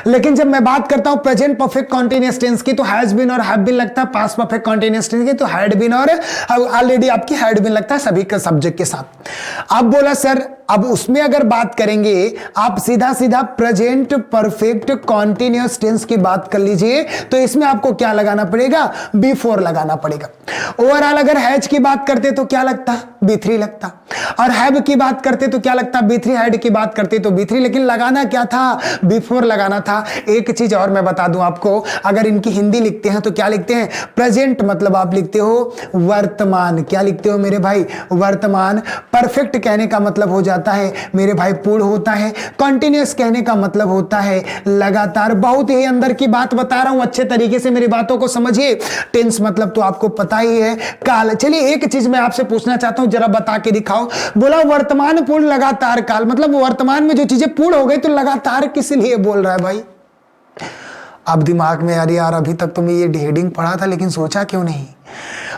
S1: लेकिन जब मैं बात करता हूं प्रेजेंट परफेक्ट कॉन्टिन्यूअस टेंस की तो हैज बीन और हैव बीन लगता है। पास्ट परफेक्ट कॉन्टिन्यूअस टेंस की तो हैड बीन और ऑलरेडी आपकी हैड बीन लगता है सभी के सब्जेक्ट के साथ। अब बोला सर अब उसमें अगर बात करेंगे आप सीधा सीधा प्रेजेंट परफेक्ट कॉन्टिन्यूअस टेंस की बात कर लीजिए, तो इसमें आपको क्या लगाना पड़ेगा? B4 लगाना पड़ेगा। ओवरऑल अगर हैज की बात करते तो क्या लगता? B3 लगता। और हैव की बात करते तो क्या लगता? B3। हैड की बात करते तो B3, लेकिन लगाना क्या था? B4 लगाना था। एक चीज और मैं बता दूं आपको, अगर इनकी हिंदी लिखते हैं तो क्या लिखते हैं? प्रेजेंट मतलब आप लिखते हो वर्तमान। क्या लिखते हो मेरे भाई? वर्तमान। परफेक्ट कहने का मतलब हो जाता है मेरे भाई पूर्ण होता है। कॉन्टिन्यूअस कहने का मतलब होता है लगातार। बहुत ही अंदर की बात बता रहा हूं, अच्छे तरीके से मेरी बातों को समझिए। टेंस मतलब तो आपको पता ही है, काल। चलिए एक चीज मैं आपसे पूछना चाहता हूं, जरा बता के दिखाओ। बोला वर्तमान पूर्ण लगातार काल, मतलब वर्तमान में जो चीजें पूर्ण हो गई तो लगातार किस लिए बोल रहा है भाई? अब दिमाग में अरे यार अभी तक तो मैं ये हेडिंग पढ़ा था लेकिन सोचा क्यों नहीं।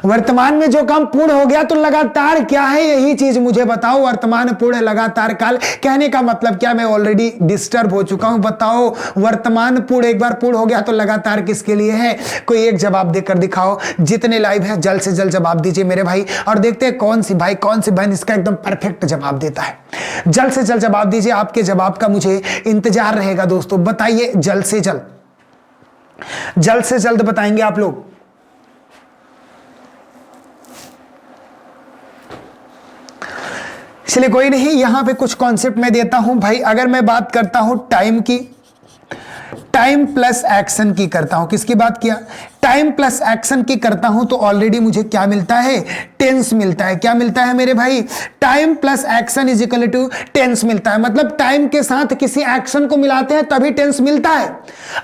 S1: वर्तमान में जो काम पूर्ण हो गया तो लगातार क्या है, यही चीज मुझे बताओ। वर्तमान पूर्ण लगातार काल कहने का मतलब क्या, मैं ऑलरेडी डिस्टर्ब हो चुका हूं। बताओ वर्तमान पूर्ण एक बार पूर्ण हो गया तो लगातार किसके लिए है? कोई एक जवाब देकर दिखाओ। जितने लाइव हैं जल्द से जल्द जवाब दीजिए मेरे भाई, और देखते हैं कौन सी भाई कौन सी बहन इसका एकदम परफेक्ट जवाब देता है। जल्द से जल्द जवाब दीजिए, आपके जवाब का मुझे इंतजार रहेगा दोस्तों। बताइए जल्द से जल्द, जल्द से जल्द बताएंगे आप लोग। चलिए कोई नहीं, यहां पे कुछ कॉन्सेप्ट मैं देता हूं भाई। अगर मैं बात करता हूं टाइम की, टाइम प्लस एक्शन की करता हूं, किसकी बात किया? टाइम प्लस एक्शन की करता हूं तो ऑलरेडी मुझे क्या मिलता है? टेंस मिलता है। क्या मिलता है मेरे भाई? Time plus action is equal to tense मिलता है। मतलब टाइम के साथ किसी एक्शन को मिलाते हैं तभी टेंस मिलता है।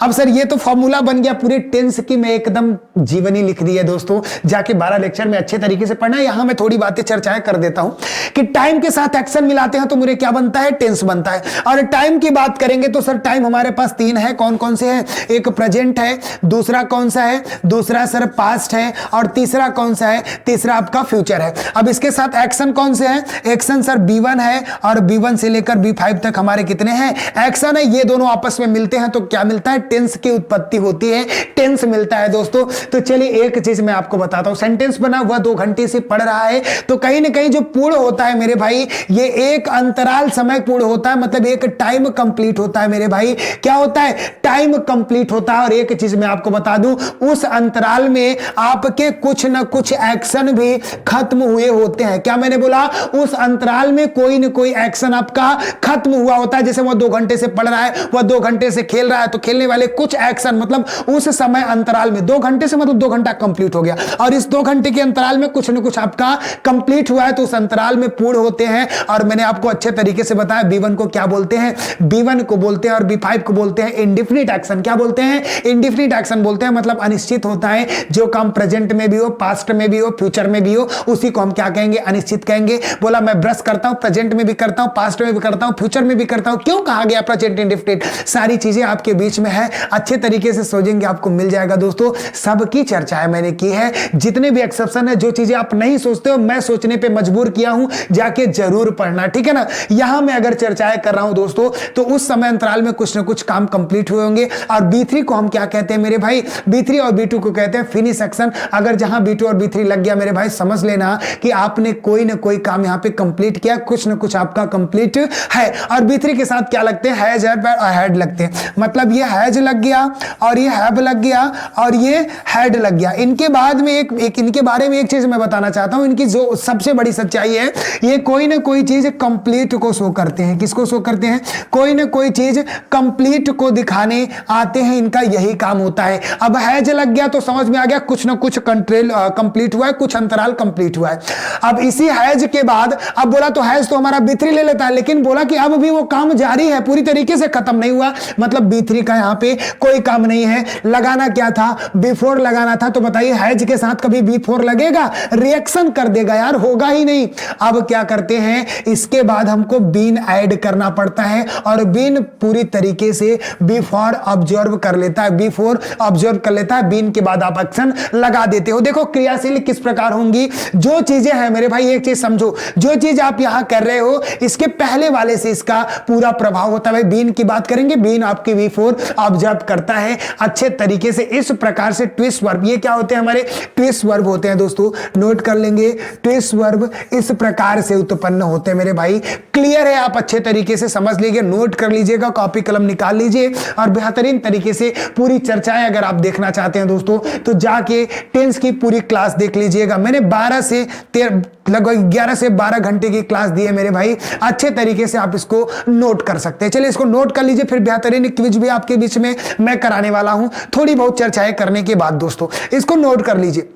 S1: अब सर ये तो फॉर्मूला बन गया पूरे टेंस की, मैं एकदम जीवनी लिख दी है दोस्तों। जाके 12 लेक्चर में अच्छे तरीके से पढ़ना। यहां मैं थोड़ी बातें चर्चाएं कर देता हूं कि टाइम के साथ एक्शन मिलाते हैं तो मुझे क्या बनता है? टेंस बनता है। और टाइम की बात करेंगे तो सर टाइम हमारे पास 3 है। कौन कौन से हैं? एक प्रेजेंट है, दूसरा कौन सा है? दूसरा सर पास्ट है, और तीसरा कौन सा है? तीसरा आपका फ्यूचर है। अब इसके साथ एक्शन कौन से हैं? एक्शन सर B1 है, और B1 से लेकर B5 तक हमारे कितने हैं? एक्शन है। ये दोनों आपस में मिलते हैं तो क्या मिलता है? टेंस की उत्पत्ति होती है, टेंस मिलता है दोस्तों। तो चलिए एक चीज मैं आपको बताता हूं, सेंटेंस बना हुआ 2 घंटे से पढ़ रहा है तो कहीं ना कहीं जो पूर्ण होता है मेरे भाई, ये एक अंतराल समय पूर्ण होता है, मतलब एक टाइम कंप्लीट होता है मेरे भाई। क्या होता है? टाइम कंप्लीट होता है। और एक चीज मैं आपको बता दूं, उस अंतराल में आपके कुछ ना कुछ एक्शन भी खत्म हुए होते हैं। क्या मैंने बोला? उस अंतराल में कोई ना कोई एक्शन आपका खत्म हुआ होता है। जैसे वह 2 घंटे से पढ़ रहा है, वह 2 घंटे से खेल रहा है, तो खेलने वाले कुछ एक्शन, मतलब उस समय अंतराल में 2 घंटे से मतलब 2 घंटा कंप्लीट हो गया, और इस 2 घंटे के अंतराल में कुछ ना कुछ आपका कंप्लीट हुआ है, तो उस अंतराल में पूर्ण होते हैं। और मैंने आपको अच्छे तरीके से बताया B1 को क्या बोलते हैं? B1 को बोलते हैं और B5 को बोलते हैं इंडेफिनिट एक्शन। क्या बोलते हैं? इंडेफिनिट एक्शन बोलते हैं। मतलब अनिश्चित होता है, जो काम प्रेजेंट में भी हो, पास्ट में भी हो, फ्यूचर में भी हो, उसी को हम क्या कहेंगे? अनिश्चित कहेंगे। बोला मैं ब्रश करता हूं, प्रेजेंट में भी करता हूं, पास्ट में भी करता हूं, फ्यूचर में भी करता हूं। क्यों कहा गया प्रेजेंट इंडेफिनिट? सारी चीजें आपके बीच में है, अच्छे तरीके से सोचेंगे आपको मिल जाएगा दोस्तों। सबकी चर्चाएं मैंने की है, जितने भी एक्सेप्शन है, जो चीजें आप नहीं सोचते हो मैं सोचने पे मजबूर किया हूं, जाके जरूर पढ़ना, ठीक है ना। यहां मैं अगर चर्चाएं कर रहा हूं दोस्तों तो उस समय अंतराल में कुछ ना कुछ काम कंप्लीट हुए होंगे। और B3 को हम क्या कहते हैं मेरे भाई? B3 और B2 को कहते हैं फिनिश एक्शन। अगर जहां B2 और B3 लग गया मेरे भाई, समझ लेना कि आपने कोई ना कोई काम यहां पे कंप्लीट किया, कुछ ना कुछ आपका कंप्लीट है। और B3 के साथ क्या लगते हैं? हैज और हैड लगते हैं। मतलब ये हैज लग गया, और ये हैव लग गया, और ये हैड लग गया। इनके बाद में एक इनके बारे में एक चीज मैं बताना चाहता हूं। इनकी जो सबसे बड़ी सच्चाई है, ये कोई ना कोई चीज कंप्लीट को शो करते हैं। किसको शो करते हैं? कोई ना कोई चीज कंप्लीट को दिखाने आते हैं, इनका यही काम होता है। अब हैज लग गया तो समझ में आ गया कुछ ना कुछ कंप्लीट हुआ है, कुछ अंतराल कंप्लीट हुआ है। अब इसी हैज के बाद अब बोला तो हैज तो हमारा B3 ले लेता है, लेकिन बोला कि अब भी वो काम जारी है, पूरी तरीके से खत्म नहीं हुआ, मतलब B3 का यहां पे कोई काम नहीं है। लगाना क्या था? B4 लगाना था। तो बताइए हैज के साथ कभी B4 लगेगा? रिएक्शन कर देगा यार, होगा ही नहीं। अब क्या करते हैं? इसके बाद हमको बीन ऐड करना पड़ता है, और बीन पूरी तरीके से B4 ऑब्जर्व कर लेता है, B4 ऑब्जर्व कर लेता है। बीन के बाद आप एक्शन लगा देते हो। देखो क्रियाशील किस प्रकार होंगी, जो चीजें हैं मेरे भाई, एक चीज समझो, जो चीज आप यहां कर रहे हो इसके पहले वाले से इसका पूरा प्रभाव होता है। बीन की बात करेंगे, बीन आपकी B4 ऑब्जर्व करता है अच्छे तरीके से। इस प्रकार से ट्विस्ट वर्ब, ये क्या होते हैं? हमारे ट्विस्ट वर्ब होते हैं दोस्तों, नोट कर लेंगे। ट्विस्ट वर्ब इस प्रकार से उत्पन्न होते हैं मेरे भाई। क्लियर है? आप अच्छे तरीके से समझ लीजिए, नोट कर लीजिएगा, कॉपी कलम निकाल लीजिए, और बेहतरीन तरीके से पूरी चर्चाएं अगर आप देखना चाहते हैं दोस्तों तो जाके टेंस की पूरी क्लास देख लीजिएगा। मैंने 12 से 13 लगभग 11 से 12 घंटे की क्लास दी है मेरे भाई, अच्छे तरीके से आप इसको नोट कर सकते हैं। चलिए इसको नोट कर लीजिए, फिर बेहतरीन क्विज भी आपके बीच में मैं कराने वाला हूं, थोड़ी बहुत चर्चाएं करने के बाद दोस्तों इसको नोट कर लीजिए।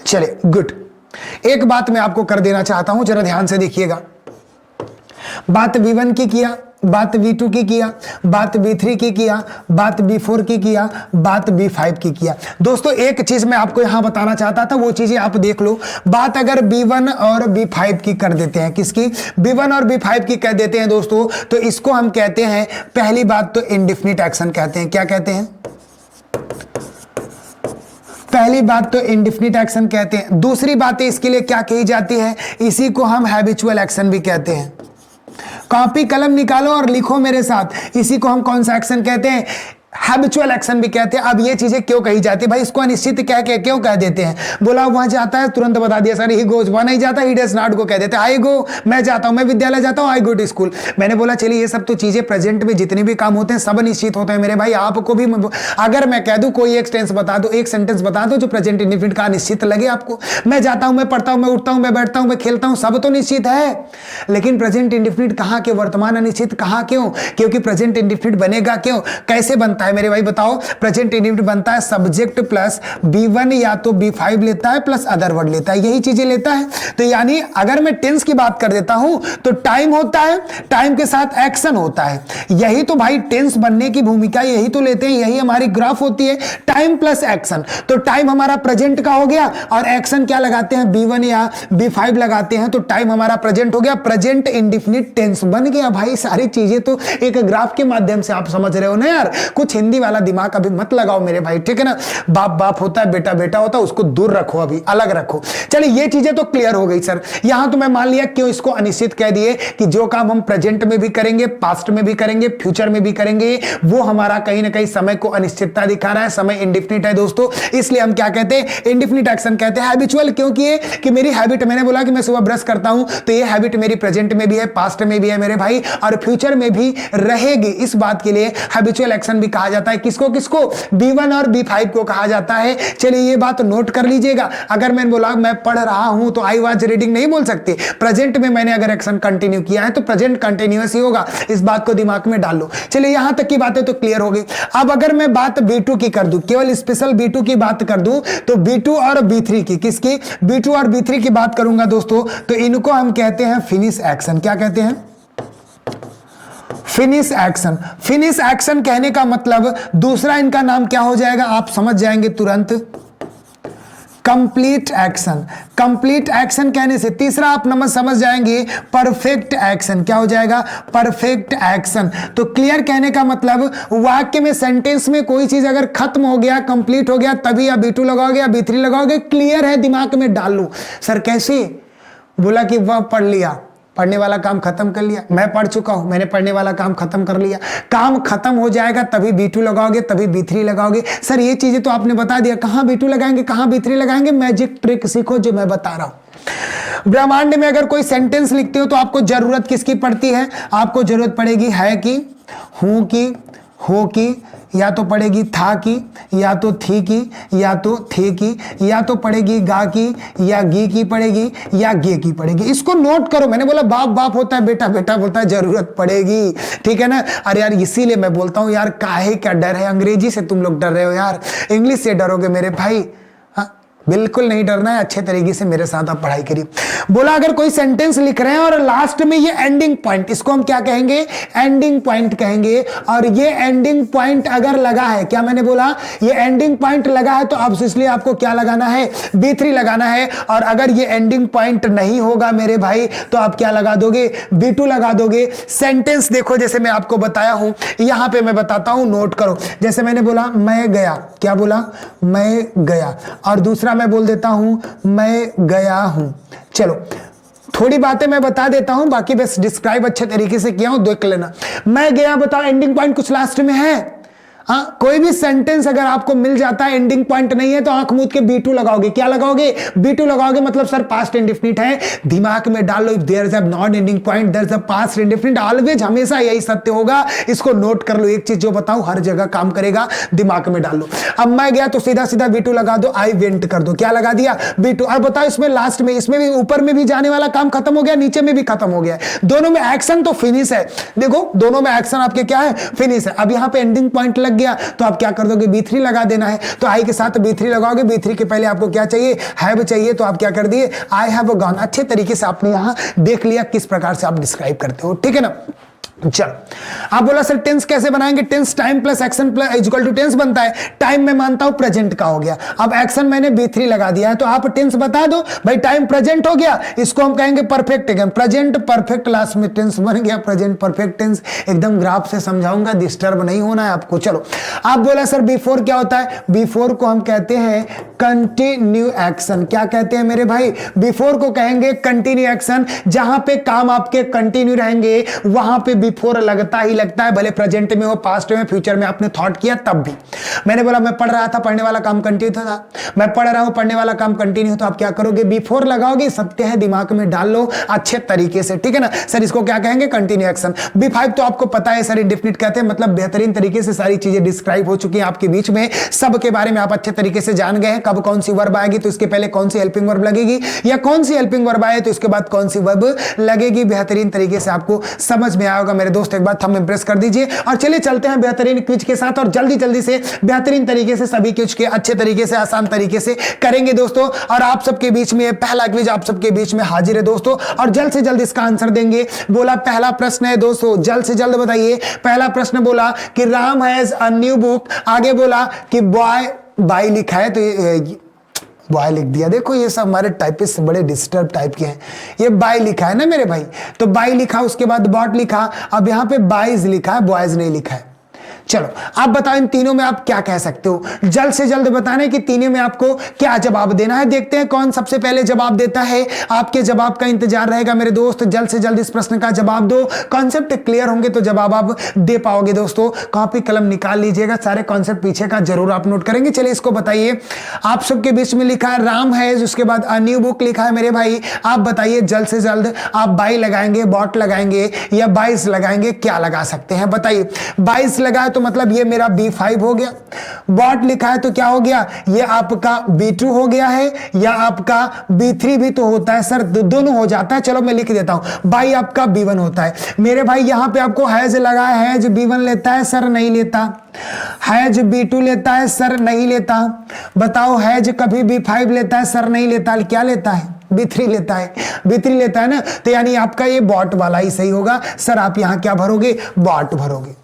S1: चलिए गुड। एक बात मैं आपको कर देना चाहता हूं, जरा ध्यान से देखिएगा। बात B1 की किया, बात B2 की किया, बात B3 की किया, बात B4 की किया, बात B5 की किया। दोस्तों एक चीज मैं आपको यहां बताना चाहता था, वो चीजें आप देख लो। बात अगर B1 और B5 की कर देते हैं, किसकी? B1 और B5 की कह देते हैं दोस्तों, तो इसको हम कहते हैं, पहली बात तो इंडेफिनिट एक्शन कहते हैं। क्या कहते हैं? पहली बात तो इंडेफिनिट एक्शन कहते हैं। दूसरी बात इसके लिए क्या कही जाती है, इसी को हम हैबिचुअल एक्शन भी कहते हैं। कॉपी कलम निकालो और लिखो मेरे साथ, इसी को हम कौन सा एक्शन कहते हैं, हैबिचुअल एक्शन भी कहते हैं। अब ये चीजें क्यों कही जाती है भाई, इसको अनिश्चित कह के क्यों कह देते हैं, बोला वहां जाता है तुरंत बता दिया सर ही गोज, वहां नहीं जाता ही डज नॉट गो कह देते, आई गो मैं जाता हूं, मैं विद्यालय जाता हूं, आई गो टू स्कूल। मैंने बोला चलिए ये सब तो चीजें प्रेजेंट में जितने भी काम होते हैं सब अनिश्चित होते हैं मेरे भाई। आपको भी अगर मैं कह दूं कोई एक सेंटेंस बता दो, एक सेंटेंस बता दो जो प्रेजेंट इंडेफिनिट का निश्चित लगे आपको, मैं जाता हूं, मैं पढ़ता हूं, मैं उठता हूं, मैं बैठता हूं, मैं खेलता हूं, सब तो निश्चित है। लेकिन प्रेजेंट इंडेफिनिट कहां के, वर्तमान अनिश्चित कहां, क्यों, क्योंकि प्रेजेंट इंडेफिनिट बनेगा क्यों, कैसे बनता है मेरे भाई बताओ। प्रेजेंट इंडेफिनिट बनता है सब्जेक्ट प्लस B1 या तो B5 लेता है प्लस अदर वर्ड लेता है, यही चीजें लेता है। तो यानी अगर मैं टेंस की बात कर देता हूं तो टाइम होता है, टाइम के साथ एक्शन होता है, यही तो भाई टेंस बनने की भूमिका यही तो लेते हैं, यही हमारी ग्राफ होती है, टाइम प्लस एक्शन। तो टाइम हमारा प्रेजेंट का हो गया और एक्शन क्या लगाते हैं, B1 या B5 लगाते हैं, तो टाइम हमारा प्रेजेंट हो गया, प्रेजेंट इंडेफिनिट टेंस बन गया। भाई सारी चीजें तो एक ग्राफ के माध्यम से आप समझ रहे हो ना यार, कुछ हिंदी वाला दिमाग अभी मत लगाओ मेरे भाई, ठीक है ना। बाप बाप होता है, बेटा बेटा होता है, उसको दूर रखो, अभी अलग रखो। चलिए ये चीजें तो क्लियर हो गई सर। यहां तो मैं मान लिया क्यों इसको अनिश्चित कह दिए कि जो काम हम प्रेजेंट में भी करेंगे, पास्ट में भी करेंगे, फ्यूचर में भी करेंगे, वो हमारा कहीं ना कहीं समय को अनिश्चितता दिखा रहा है, समय इंडेफिनिट है दोस्तों, इसलिए हम क्या कहते हैं, इंडेफिनिट एक्शन कहते हैं। हैबिचुअल क्योंकि ये कि मेरी हैबिट, मैंने बोला कि मैं सुबह ब्रश करता हूं तो ये हैबिट मेरी प्रेजेंट में भी है, पास्ट में भी है मेरे भाई, और फ्यूचर में भी रहेगी। इस बात के लिए हैबिचुअल एक्शन भी कहा जाता है। किसको किसको, B1 और B5 को कहा जाता है। चलिए ये बात नोट कर लीजिएगा। अगर मैं बोला मैं पढ़ रहा हूं तो आई वाज रीडिंग नहीं बोल सकते, प्रेजेंट में मैंने अगर एक्शन कंटिन्यू किया है तो प्रेजेंट कंटिन्यूअस ही होगा, इस बात को दिमाग में डाल लो। चलिए यहां तक की बातें तो क्लियर हो गई। अब अगर मैं बात B2 की कर दूं, केवल स्पेशल B2 की बात कर दूं, तो B2 और B3 की, किसकी, B2 और B3 की बात करूंगा दोस्तों, तो इनको हम कहते हैं फिनिश एक्शन। क्या कहते हैं, फिनिश एक्शन। फिनिश एक्शन कहने का मतलब दूसरा इनका नाम क्या हो जाएगा, आप समझ जाएंगे तुरंत, कंप्लीट एक्शन। कंप्लीट एक्शन कहने से तीसरा आप समझ जाएंगे परफेक्ट एक्शन। क्या हो जाएगा, परफेक्ट एक्शन। तो क्लियर कहने का मतलब वाक्य में, सेंटेंस में कोई चीज अगर खत्म हो गया, कंप्लीट हो गया, तभी या B2 लगाओगे या B3 लगाओगे। क्लियर है, दिमाग में डाल लो। सर कैसे, बोला कि वह पढ़ लिया, पढ़ने वाला काम खत्म कर लिया, मैं पढ़ चुका हूं, मैंने पढ़ने वाला काम खत्म कर लिया। काम खत्म हो जाएगा तभी B2 लगाओगे, तभी B3 लगाओगे। सर ये चीजें तो आपने बता दिया, कहां B2 लगाएंगे, कहां B3 लगाएंगे, मैजिक ट्रिक सीखो जो मैं बता रहा हूं। ब्रह्मांड में अगर कोई सेंटेंस लिखते हो तो आपको जरूरत किसकी पड़ती है, आपको जरूरत पड़ेगी है की, हूं की, हो की, या तो पड़ेगी था की, या तो थी की, या तो थे की, या तो पड़ेगी गा की, या गी की पड़ेगी, या गे की पड़ेगी। इसको नोट करो। मैंने बोला बाप बाप होता है, बेटा बेटा बोलता है, जरूरत पड़ेगी, ठीक है ना। अरे यार इसीलिए मैं बोलता हूं यार, काहे क्या डर है, अंग्रेजी से तुम लोग डर रहे हो यार, इंग्लिश से डरोगे मेरे भाई, बिल्कुल नहीं डरना है, अच्छे तरीके से मेरे साथ आप पढ़ाई करिए। बोला अगर कोई सेंटेंस लिख रहे हैं और लास्ट में ये एंडिंग पॉइंट, इसको हम क्या कहेंगे, एंडिंग पॉइंट कहेंगे। और ये एंडिंग पॉइंट अगर लगा है, क्या मैंने बोला, ये एंडिंग पॉइंट लगा है तो अब इसलिए आपको क्या लगाना है, B3 लगाना है। और अगर ये एंडिंग पॉइंट नहीं होगा मेरे भाई तो आप क्या लगा दोगे, B2 लगा दोगे। सेंटेंस देखो जैसे मैं आपको बताया हूं, यहां पे मैं बताता हूं, नोट करो। जैसे मैंने बोला मैं गया, क्या बोला, मैं गया, और दूसरा मैं बोल देता हूं मैं गया हूं। चलो थोड़ी बातें मैं बता देता हूं, बाकी बस डिस्क्राइब अच्छे तरीके से किया हूं, देख लेना। मैं गया, बताओ एंडिंग पॉइंट कुछ लास्ट में है। हाँ, कोई भी सेंटेंस अगर आपको मिल जाता है एंडिंग पॉइंट नहीं है तो आंख मूंद के B2 लगाओगे। क्या लगाओगे, B2 लगाओगे, मतलब सर पास्ट इंडेफिनिट है। दिमाग में डाल लो, if there is a non ending point there is a past indefinite, always हमेशा यही सत्य होगा। इसको नोट कर लो, एक चीज जो बताऊं हर जगह काम करेगा, दिमाग में डाल लो। अब मैं गया तो सीधा सीधा B2 लगा दो, आई वेंट कर दो, क्या लगा दिया, B2। अब बताओ इसमें लास्ट में, इसमें भी ऊपर में भी जाने वाला काम खत्म हो गया, नीचे में भी खत्म हो गया, दोनों में एक्शन तो फिनिश है। देखो दोनों में एक्शन आपके क्या है, फिनिश है। अब यहां पे एंडिंग पॉइंट लग गया तो आप क्या कर दोगे, B3 लगा देना है। तो आई के साथ B3 लगाओगे, B3 के पहले आपको क्या चाहिए, हैव चाहिए, तो आप क्या कर दिए, आई हैव गॉन। अच्छे तरीके से आपने यहां देख लिया किस प्रकार से आप डिस्क्राइब करते हो, ठीक है ना। चलो आप बोला सर टेंस कैसे बनाएंगे? Tense time plus action plus equal to tense बनता है। टाइम मैं मानता हूं प्रेजेंट का हो गया, अब एक्शन मैंने B3 लगा दिया है, तो आप टेंस बता दो भाई। टाइम प्रेजेंट हो गया, इसको हम कहेंगे परफेक्ट टेंस। प्रेजेंट परफेक्ट लास्ट में टेंस बन गया, प्रेजेंट परफेक्ट टेंस। एकदम ग्राफ से समझाऊंगा, डिस्टर्ब नहीं होना है आपको। चलो आप बोला सर बिफोर क्या होता है? बिफोर को हम कहते हैं कंटिन्यू एक्शन। क्या कहते हैं मेरे भाई? बिफोर को कहेंगे कंटिन्यू एक्शन। जहां पे काम आपके कंटिन्यू रहेंगे वहां पे बिफोर लगता ही लगता है, भले प्रेजेंट में हो, पास्ट में, फ्यूचर में आपने थॉट किया तब भी। मैंने बोला मैं पढ़ रहा था, पढ़ने वाला काम कंटिन्यू था, मैं पढ़ रहा हूं, पढ़ने वाला काम कंटिन्यू, तो आप क्या करोगे? बिफोर लगाओगे। सत्य है, दिमाग में डाल लो अच्छे तरीके से, ठीक है ना सर? इसको क्या कहेंगे? Continue action. B5 तो आपको पता है सर इंडेफिनिट कहते हैं, मतलब बेहतरीन तरीके से सारी चीजें डिस्क्राइब हो चुकी हैं आपके बीच में, सब के बारे में आप अच्छे तरीके से जान गए हैं। कब कौन सी वर्ब आएगी तो इसके पहले कौन सी हेल्पिंग वर्ब लगेगी, या कौन सी हेल्पिंग वर्ब आए तो इसके बाद कौन सी वर्ब लगेगी, बेहतरीन तरीके से आपको समझ में आएगा मेरे दोस्त। एक बार थंब इंप्रेस कर दीजिए और चलिए चलते हैं बेहतरीन क्विज के साथ, और जल्दी जल्दी से बेहतरीन तरीके से सभी क्विज के अच्छे तरीके से आसान तरीके से करेंगे दोस्तों। और आप सबके बीच में पहला क्विज आप सबके बीच में हाजिर है दोस्तों, और जल्द से जल्द इसका आंसर देंगे। बोला पहला प्रश्न है दोस्तों, जल्द से जल्द बताइए। पहला प्रश्न बोला कि Ram has a new book, आगे बोला कि बाय लिखा है, तो बॉय लिख दिया। देखो ये सब हमारे टाइपिस्ट बड़े डिस्टर्ब टाइप के हैं। ये बाय लिखा है ना मेरे भाई, तो बाय लिखा, उसके बाद बॉट लिखा, अब यहां पे बॉयज लिखा है, बॉयज नहीं लिखा है। चलो आप बताओ इन तीनों में आप क्या कह सकते हो? जल्द से जल्द बताना है कि तीनों में आपको क्या जवाब देना है। देखते हैं कौन सबसे पहले जवाब देता है। आपके जवाब का इंतजार रहेगा मेरे दोस्त। जल्द से जल्द इस प्रश्न का जवाब दो। कॉन्सेप्ट क्लियर होंगे तो जवाब आप दे पाओगे दोस्तों। कॉपी कलम निकाल लीजिएगा, सारे कॉन्सेप्ट पीछे का जरूर आप नोट करेंगे। चलिए इसको बताइए। आप सबके बीच में लिखा है राम है, उसके बाद अ न्यू बुक लिखा है मेरे भाई। आप बताइए जल्द से जल्द, आप बाई लगाएंगे, बॉट लगाएंगे या बाईस लगाएंगे, क्या लगा सकते हैं बताइए? बाईस लगाए तो मतलब ये मेरा B5 हो गया। बॉट लिखा है तो क्या हो गया? ये आपका B2 हो गया है, या आपका B3 भी तो होता है सर, दोनों हो जाता है। चलो मैं लिख देता हूं, बाई आपका B1 होता है मेरे भाई। यहां पे आपको हैज लगा है, हैज B1 लेता है सर, नहीं लेता। हैज B2 लेता है सर, नहीं लेता। बताओ हैज कभी B5 लेता है सर, नहीं लेता। क्या लेता है? B3 लेता है। B3 लेता है ना, तो यानी आपका ये बॉट वाला ही सही होगा सर। आप यहां क्या भरोगे? बॉट भरोगे।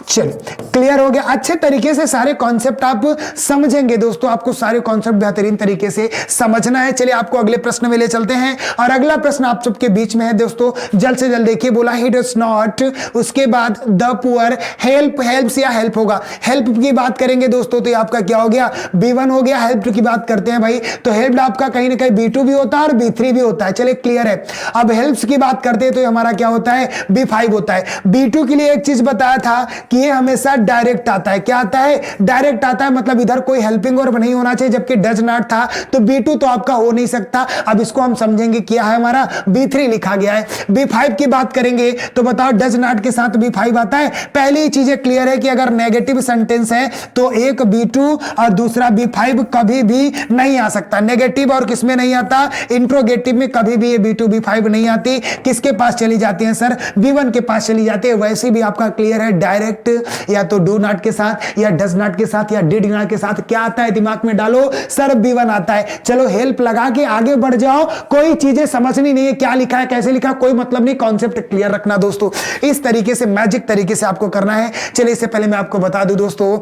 S1: चलिए क्लियर हो गया। अच्छे तरीके से सारे कॉन्सेप्ट आप समझेंगे दोस्तों, आपको सारे कॉन्सेप्ट बेहतरीन तरीके से समझना है। चलिए आपको अगले प्रश्न में ले चलते हैं, और अगला प्रश्न आप सबके बीच में है दोस्तों। जल्द से जल्द देखिए। बोला ही डज नॉट, उसके बाद द पुअर हेल्प, हेल्प्स या हेल्प होगा। हेल्प की बात करेंगे दोस्तों तो ये आपका क्या हो गया? B1 हो गया। हेल्प की बात करते हैं भाई तो हेल्प आपका कहीं ना कहीं B2 भी होता है और B3 भी होता है। चलिए क्लियर है। अब हेल्प्स की बात करते हैं तो हमारा क्या होता है? B5 होता है। B2 के लिए एक चीज बताया था कि ये हमेशा डायरेक्ट आता है। क्या आता है? डायरेक्ट आता है, मतलब इधर कोई हेल्पिंग वर्ब नहीं होना चाहिए, जबकि डज नॉट था तो B2 तो आपका हो नहीं सकता। अब इसको हम समझेंगे क्या है हमारा? B3 लिखा गया है। B5 की बात करेंगे तो बताओ डज नॉट के साथ B5 आता है। पहली चीजें क्लियर है कि अगर नेगेटिव सेंटेंस है तो एक B2 और दूसरा B5 कभी भी नहीं आ सकता। नेगेटिव और किसमें नहीं आता? इंट्रोगेटिव में कभी भी ये B2 B5 नहीं आती। किसके पास चली जाती है सर? B1 के पास चली जाती है। वैसे भी आपका क्लियर है, डायरेक्ट या तो डू नॉट के साथ या डज नॉट के साथ या डिड नॉट के साथ क्या आता है? दिमाग में डालो सर, B1 आता है। चलो हेल्प लगा के आगे बढ़ जाओ। कोई चीजें समझनी नहीं है, क्या लिखा है, कैसे लिखा, कोई मतलब नहीं। कॉन्सेप्ट क्लियर रखना दोस्तों, इस तरीके से मैजिक तरीके से आपको करना है। चलिए इससे पहले मैं आपको बता दूं दोस्तों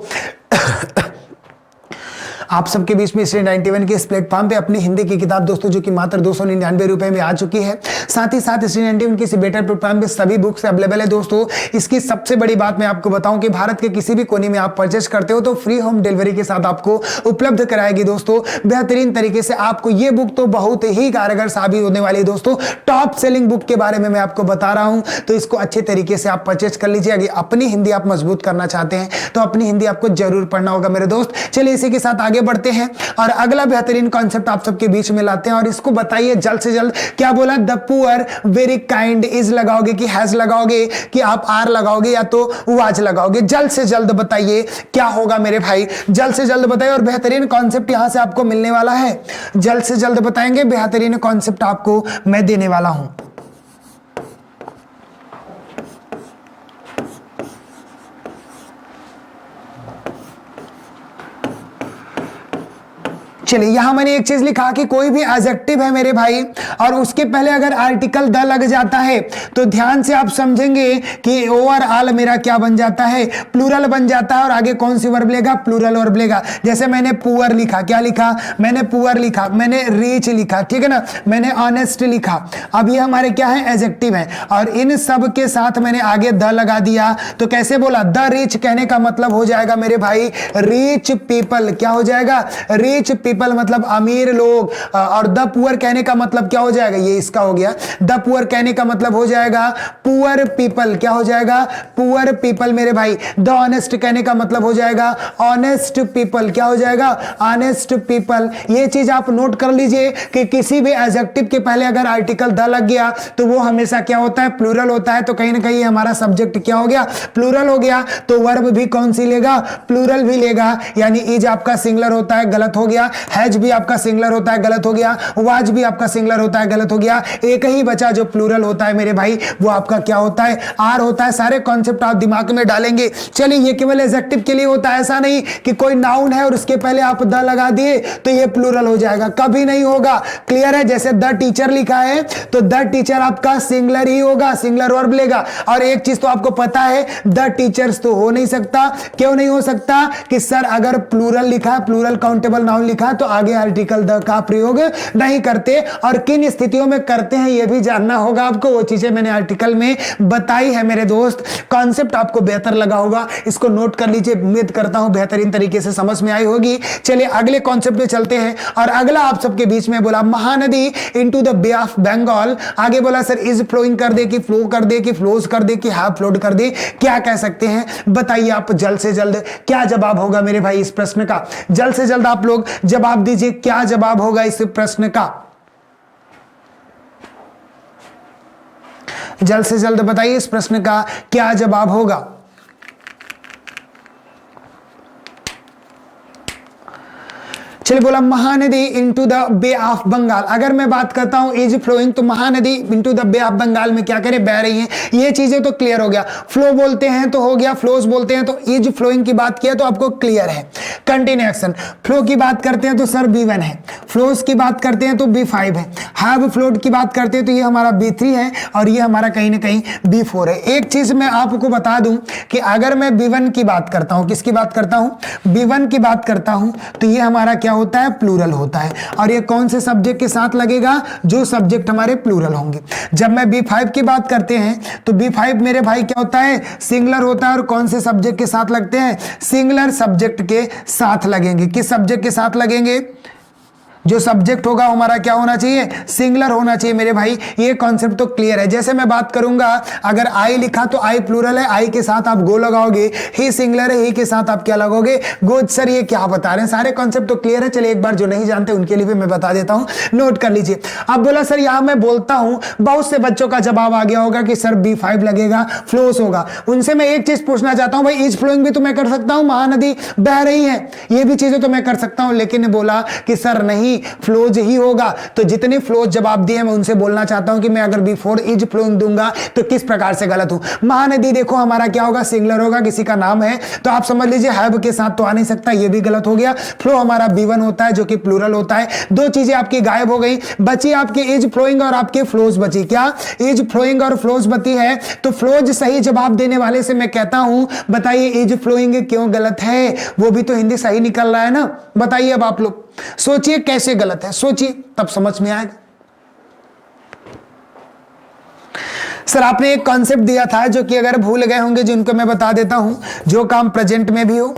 S1: आप सबके बीच में स्टडी 91 के इस प्लेटफॉर्म पे अपनी हिंदी की किताब दोस्तों जो कि मात्र 299 रुपए में आ चुकी है। साथ ही साथ स्टडी 91 के इस बेटर प्लेटफॉर्म पे सभी बुक्स अवेलेबल है दोस्तों। इसकी सबसे बड़ी बात मैं आपको बताऊं कि भारत के किसी भी कोने में आप परचेस करते हो तो फ्री होम डिलीवरी के साथ आपको उपलब्ध कराएगी दोस्तों बेहतरीन तरीके से। आपको ये बुक तो बहुत ही कारगर साबित होने वाली है दोस्तों। टॉप सेलिंग बुक के बारे में मैं आपको बता रहा हूं, तो इसको अच्छे तरीके से आप परचेस कर लीजिए। अगर अपनी हिंदी आप मजबूत करना चाहते हैं तो अपनी हिंदी आपको जरूर पढ़ना होगा मेरे दोस्त। चलिए इसी के साथ आगे बढ़ते हैं और अगला बेहतरीन कॉन्सेप्ट आप सबके बीच में लाते हैं, और इसको बताइए जल्द से जल्द। क्या बोला? The poor very kind. Is लगाओगे कि हैज लगाओगे कि आप आर लगाओगे या तो वाज लगाओगे? जल्द से जल्द बताइए क्या होगा मेरे भाई, जल्द से जल्द बताइए। और बेहतरीन कॉन्सेप्ट यहां से आपको मिलने वाला है, जल्द से जल्द बताएंगे। बेहतरीन कॉन्सेप्ट आपको मैं देने वाला हूं। चलिए यहां मैंने एक चीज लिखा कि कोई भी एडजेक्टिव है मेरे भाई और उसके पहले अगर आर्टिकल द लग जाता है तो ध्यान से आप समझेंगे कि ओवरऑल मेरा क्या बन जाता है, प्लूरल बन जाता है। और आगे कौन सी वर्ब लेगा, प्लूरल वर्ब लेगा। जैसे मैंने पुअर लिखा, क्या लिखा मैंने, पुअर लिखा, मैंने रिच लिखा, ठीक है ना, मैंने ऑनेस्ट लिखा। अब ये हमारे क्या है, एडजेक्टिव है और इन सब के साथ मैंने आगे द लगा दिया तो कैसे बोला, द रिच कहने का मतलब हो जाएगा मेरे भाई रिच पीपल। क्या हो जाएगा, रिच पीपल मतलब अमीर लोग। और द पुअर कहने का मतलब क्या हो जाएगा, ये इसका हो गया। द पुअर कहने का मतलब हो जाएगा पुअर पीपल। क्या हो जाएगा, पुअर पीपल मेरे भाई। द ऑनेस्ट कहने का मतलब हो जाएगा ऑनेस्ट पीपल। क्या हो जाएगा, ऑनेस्ट पीपल। ये चीज आप नोट कर लीजिए कि किसी भी एडजेक्टिव के पहले अगर आर्टिकल द लग गया तो वो हमेशा क्या होता है, प्लूरल होता है। तो कहीं ना कहीं हमारा सब्जेक्ट क्या हो गया, प्लूरल हो गया। तो वर्ब भी कौन सी लेगा, प्लूरल भी लेगा। यानी इज आपका सिंगुलर होता है, गलत हो गया। हैज भी आपका सिंगुलर होता है, गलत हो गया। वाज भी आपका सिंगुलर होता है, गलत हो गया। एक ही बचा जो प्लूरल होता है मेरे भाई, वो आपका क्या होता है, आर होता है। सारे कॉन्सेप्ट आप दिमाग में डालेंगे। चलिए ये केवल एडजेक्टिव के लिए होता है, ऐसा नहीं कि कोई नाउन है और उसके पहले आप द लगा दिए तो ये प्लूरल हो जाएगा, कभी नहीं होगा। क्लियर है, जैसे द टीचर लिखा है तो द टीचर आपका सिंगुलर ही होगा, सिंगुलर वर्ब लेगा। और एक चीज तो आपको पता है, द टीचर्स तो हो नहीं सकता। क्यों नहीं हो सकता, कि सर अगर प्लूरल लिखा है, प्लूरल काउंटेबल नाउन लिखा है तो आगे आर्टिकल द का प्रयोग नहीं करते। और किन स्थितियों में करते हैं ये भी जानना होगा आपको, वो चीजें मैंने आर्टिकल में बताई है मेरे दोस्त। कॉन्सेप्ट आपको बेहतर लगा होगा, इसको नोट कर लीजिए। उम्मीद करता हूं बेहतरीन तरीके से समझ में आई होगी। चलिए अगले कॉन्सेप्ट पे चलते हैं। और अगला आप सबके बीच में बोला Mahanadi into the bay of Bengal. आगे बोला सर इज फ्लोइंग कर दे कि फ्लो कर दे कि फ्लोज कर दे कि हैव फ्लोड कर दे, क्या कह सकते हैं बताइए आप जल्द से जल्द। क्या जवाब होगा मेरे भाई इस प्रश्न का, जल्द से जल्द आप लोग जवाब दीजिए, क्या जवाब होगा इस प्रश्न का, जल्द से जल्द बताइए इस प्रश्न का क्या जवाब होगा। चलिए बोला Mahanadi into the bay of Bengal. अगर मैं बात करता हूं इज फ्लोइंग तो Mahanadi into the bay of Bengal में क्या करे, बह रही है। ये चीजें तो क्लियर हो गया। फ्लो बोलते हैं तो हो गया, फ्लोज बोलते हैं तो इज फ्लोइंग की बात किया तो आपको क्लियर है। कंटिन्यू एक्शन, फ्लो की बात करते हैं तो सर B1 है, फ्लोज की बात करते हैं तो B5 है, हैव फ्लोड की बात करते हैं तो ये हमारा B3 है और ये हमारा कहीं ना कहीं B4 है। एक चीज मैं आपको बता दूं कि अगर मैं B1 की बात करता हूं, किसकी बात करता हूं, B1 की बात करता हूं तो ये हमारा क्या होता है, प्लूरल होता है। और ये कौन से सब्जेक्ट के साथ लगेगा, जो सब्जेक्ट हमारे प्लूरल होंगे। जब मैं B5 की बात करते हैं तो B5 मेरे भाई क्या होता है, सिंगुलर होता है। और कौन से सब्जेक्ट के साथ लगते हैं, सिंगुलर सब्जेक्ट के साथ लगेंगे। किस सब्जेक्ट के साथ लगेंगे, जो सब्जेक्ट होगा हमारा क्या होना चाहिए, सिंगुलर होना चाहिए मेरे भाई। ये कॉन्सेप्ट तो क्लियर है। जैसे मैं बात करूंगा, अगर आई लिखा तो आई प्लूरल है, आई के साथ आप गो लगाओगे, ही सिंगुलर है, ही के साथ आप क्या लगाओगे, गो। सर ये क्या बता रहे हैं, सारे कॉन्सेप्ट तो क्लियर है। चलिए एक बार जो नहीं जानते उनके लिए भी मैं बता देता हूं, नोट कर लीजिए। अब बोला सर यहां मैं बोलता हूं, बहुत से बच्चों का जवाब आ गया होगा कि सर B5 लगेगा, फ्लोस होगा। उनसे मैं एक चीज पूछना चाहता हूं, भाई इज फ्लोइंग भी तो मैं कर सकता हूं, महानदी बह रही है, ये भी चीजें तो मैं कर सकता हूं। लेकिन बोला कि सर नहीं, फ्लोज ही होगा। तो जितने फ्लोज जवाब दिए मैं उनसे बोलना चाहता हूं कि मैं अगर B4 इज फ्लोइंग दूंगा तो किस प्रकार से गलत हूं। महानदी देखो हमारा क्या होगा, सिंगुलर होगा, किसी का नाम है तो आप समझ लीजिए हैव के साथ तो आ नहीं सकता, ये भी गलत हो गया। फ्लो हमारा B1 होता है जो कि प्लूरल होता है। दो चीजें आपकी गायब हो गई, बची आपकी इज फ्लोइंग और आपके फ्लोज बची। क्या, इज फ्लोइंग और फ्लोज बची है। तो फ्लोज सही जवाब देने वाले से मैं कहता हूं बताइए इज फ्लोइंग क्यों गलत है, वो भी तो हिंदी सही निकल रहा है ना। बताइए अब आप लोग सोचिए कैसे गलत है, सोचिए तब समझ में आएगा। सर आपने एक कॉन्सेप्ट दिया था जो कि अगर भूल गए होंगे, जिनको मैं बता देता हूं, जो काम प्रेजेंट में भी हो,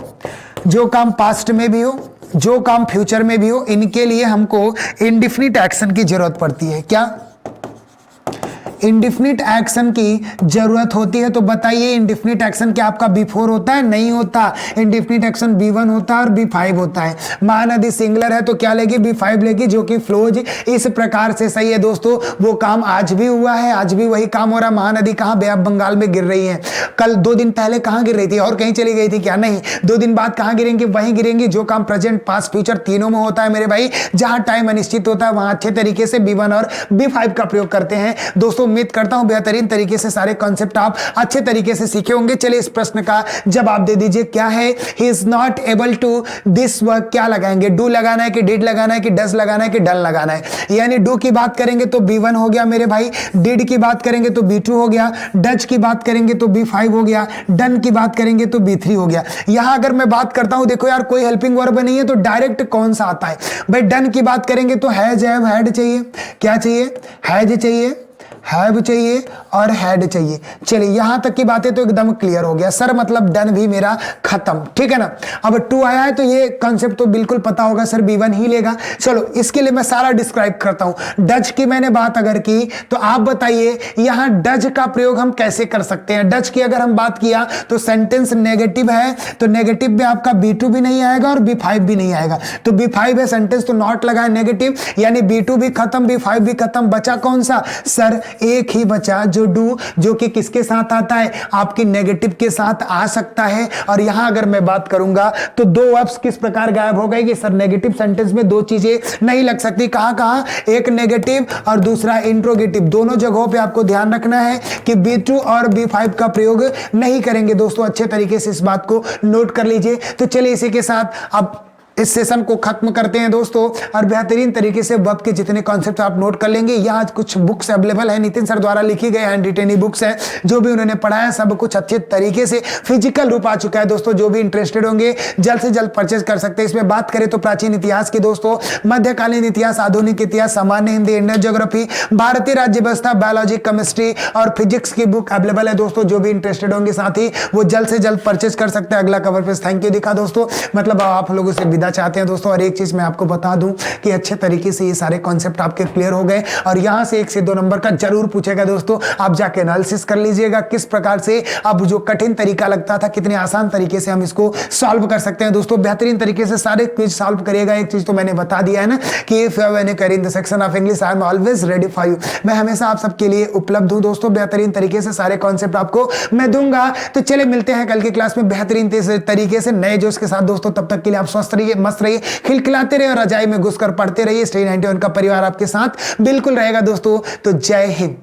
S1: जो काम पास्ट में भी हो, जो काम फ्यूचर में भी हो, इनके लिए हमको इंडेफिनिट एक्शन की जरूरत पड़ती है। क्या, इंडेफिनिट एक्शन की जरूरत होती है। तो बताइए इंडेफिनिट एक्शन क्या आपका B4 होता है, नहीं होता। इंडेफिनिट एक्शन B1 होता है और B5 होता है। महानदी सिंगुलर है तो क्या लेगी, B5 लेगी, जो कि फ्लोज। इस प्रकार से सही है दोस्तों, वो काम आज भी हुआ है, आज भी वही काम हो रहा है। महानदी कहां, बे ऑफ बंगाल में गिर रही है। कल 2 दिन पहले कहां गिर रही थी, और कहीं चली गई थी क्या, नहीं। 2 दिन बाद कहां गिरेंगी, वहीं गिरेंगी। जो काम प्रेजेंट पास्ट फ्यूचर तीनों में होता है मेरे भाई, जहां टाइम अनिश्चित होता है वहां अच्छे तरीके से B1 और B5 का प्रयोग करते हैं। दोस्तों उम्मीद करता हूं बेहतरीन तरीके से सारे कॉन्सेप्ट आप अच्छे तरीके से सीखे होंगे। चलिए इस प्रश्न का जवाब दे दीजिए, क्या है? He is not able to this work, क्या लगाएंगे? डू लगाना है कि डिड लगाना है कि डज लगाना है कि डन लगाना है? यानी डू की बात करेंगे तो B1 हो गया मेरे भाई, डिड की बात करेंगे तो B2 हो गया, डज की बात करेंगे तो B5 हो गया, डन की बात करेंगे तो B3 हो गया। यहां अगर मैं बात करता हूं, देखो यार कोई हेल्पिंग वर्ब नहीं है तो डायरेक्ट कौन सा आता है भाई? डन की बात करेंगे तो हैज, हैव, हैड चाहिए। क्या चाहिए? हैज चाहिए, हैव चाहिए और हैड चाहिए। चलिए यहां तक की बातें तो एकदम क्लियर हो गया सर, मतलब डन भी मेरा खत्म, ठीक है ना। अब टू आया है तो ये कॉन्सेप्ट तो बिल्कुल पता होगा सर, B1 ही लेगा। चलो इसके लिए मैं सारा डिस्क्राइब करता हूं। डज की मैंने बात अगर की तो आप बताइए यहां डज का प्रयोग हम कैसे कर सकते हैं? डज की अगर हम बात किया तो सेंटेंस नेगेटिव है, तो नेगेटिव में आपका B2 भी नहीं आएगा और B5 भी नहीं आएगा। तो B5 है सेंटेंस तो नॉट लगा है नेगेटिव, यानी B2 भी खत्म, B5 भी खत्म, बचा कौन सा सर? एक ही बचा जो डू, जो कि किसके साथ आता है? आपकी नेगेटिव के साथ आ सकता है। और यहां अगर मैं बात करूंगा तो दो वर्ब्स किस प्रकार गायब हो गए कि सर नेगेटिव सेंटेंस में दो चीजें नहीं लग सकती। कहां कहां? एक नेगेटिव और दूसरा इंट्रोगेटिव, दोनों जगहों पे आपको ध्यान रखना है कि B2 और B5 का प्रयोग नहीं करेंगे। दोस्तों अच्छे तरीके से इस बात को नोट कर लीजिए। तो चलिए इसी के साथ अब इस सेशन को खत्म करते हैं दोस्तों, और बेहतरीन तरीके से वर्ब के जितने कॉन्सेप्ट आप नोट कर लेंगे। यहाँ कुछ बुक्स अवेलेबल है, नितिन सर द्वारा लिखी गई हैंड रिटेन बुक्स है, जो भी उन्होंने पढ़ाया सब कुछ अच्छे तरीके से फिजिकल रूप आ चुका है दोस्तों। जो भी इंटरेस्टेड होंगे जल्द से जल्द परचेज कर सकते हैं। इसमें बात करें तो प्राचीन इतिहास की दोस्तों, मध्यकालीन इतिहास, आधुनिक इतिहास, सामान्य हिंदी, इंडियन ज्योग्राफी, भारतीय राज्य व्यवस्था, बायोलॉजी, केमिस्ट्री और फिजिक्स की बुक अवेलेबल है दोस्तों। जो भी इंटरेस्टेड होंगे साथ ही वो जल्द से जल्द परचेज कर सकते हैं। अगला कवर पेज थैंक यू दिखा दोस्तों, मतलब आप लोगों से विदा चाहते हैं दोस्तों। और एक चीज मैं आपको बता दूं कि अच्छे तरीके से ये सारे कॉन्सेप्ट आपके क्लियर हो गए, और यहां से 1 से 2 नंबर का जरूर पूछेगा दोस्तों। आप जाके एनालिसिस कर लीजिएगा किस प्रकार से अब जो कठिन तरीका लगता था कितने आसान तरीके से हम इसको सॉल्व कर सकते हैं दोस्तों। बेहतरीन तरीके से सारे क्विज सॉल्व करिएगा। एक चीज तो मैंने बता दिया है ना कि if you have any query in the section of English I am always ready for you. मैं हमेशा आप सबके लिए उपलब्ध हूं दोस्तों। बेहतरीन तरीके से सारे कॉन्सेप्ट आपको मैं दूंगा। तो चले मिलते हैं कल की क्लास में बेहतरीन तरीके से नए जोश के साथ दोस्तों। तब तक के लिए आप स्वस्थ रहिए, मस्त रहिए, खिलखिलाते रहिए और रजाई में घुसकर पढ़ते रहिए। स्टडी 91 का परिवार आपके साथ बिल्कुल रहेगा दोस्तों। तो जय हिंद।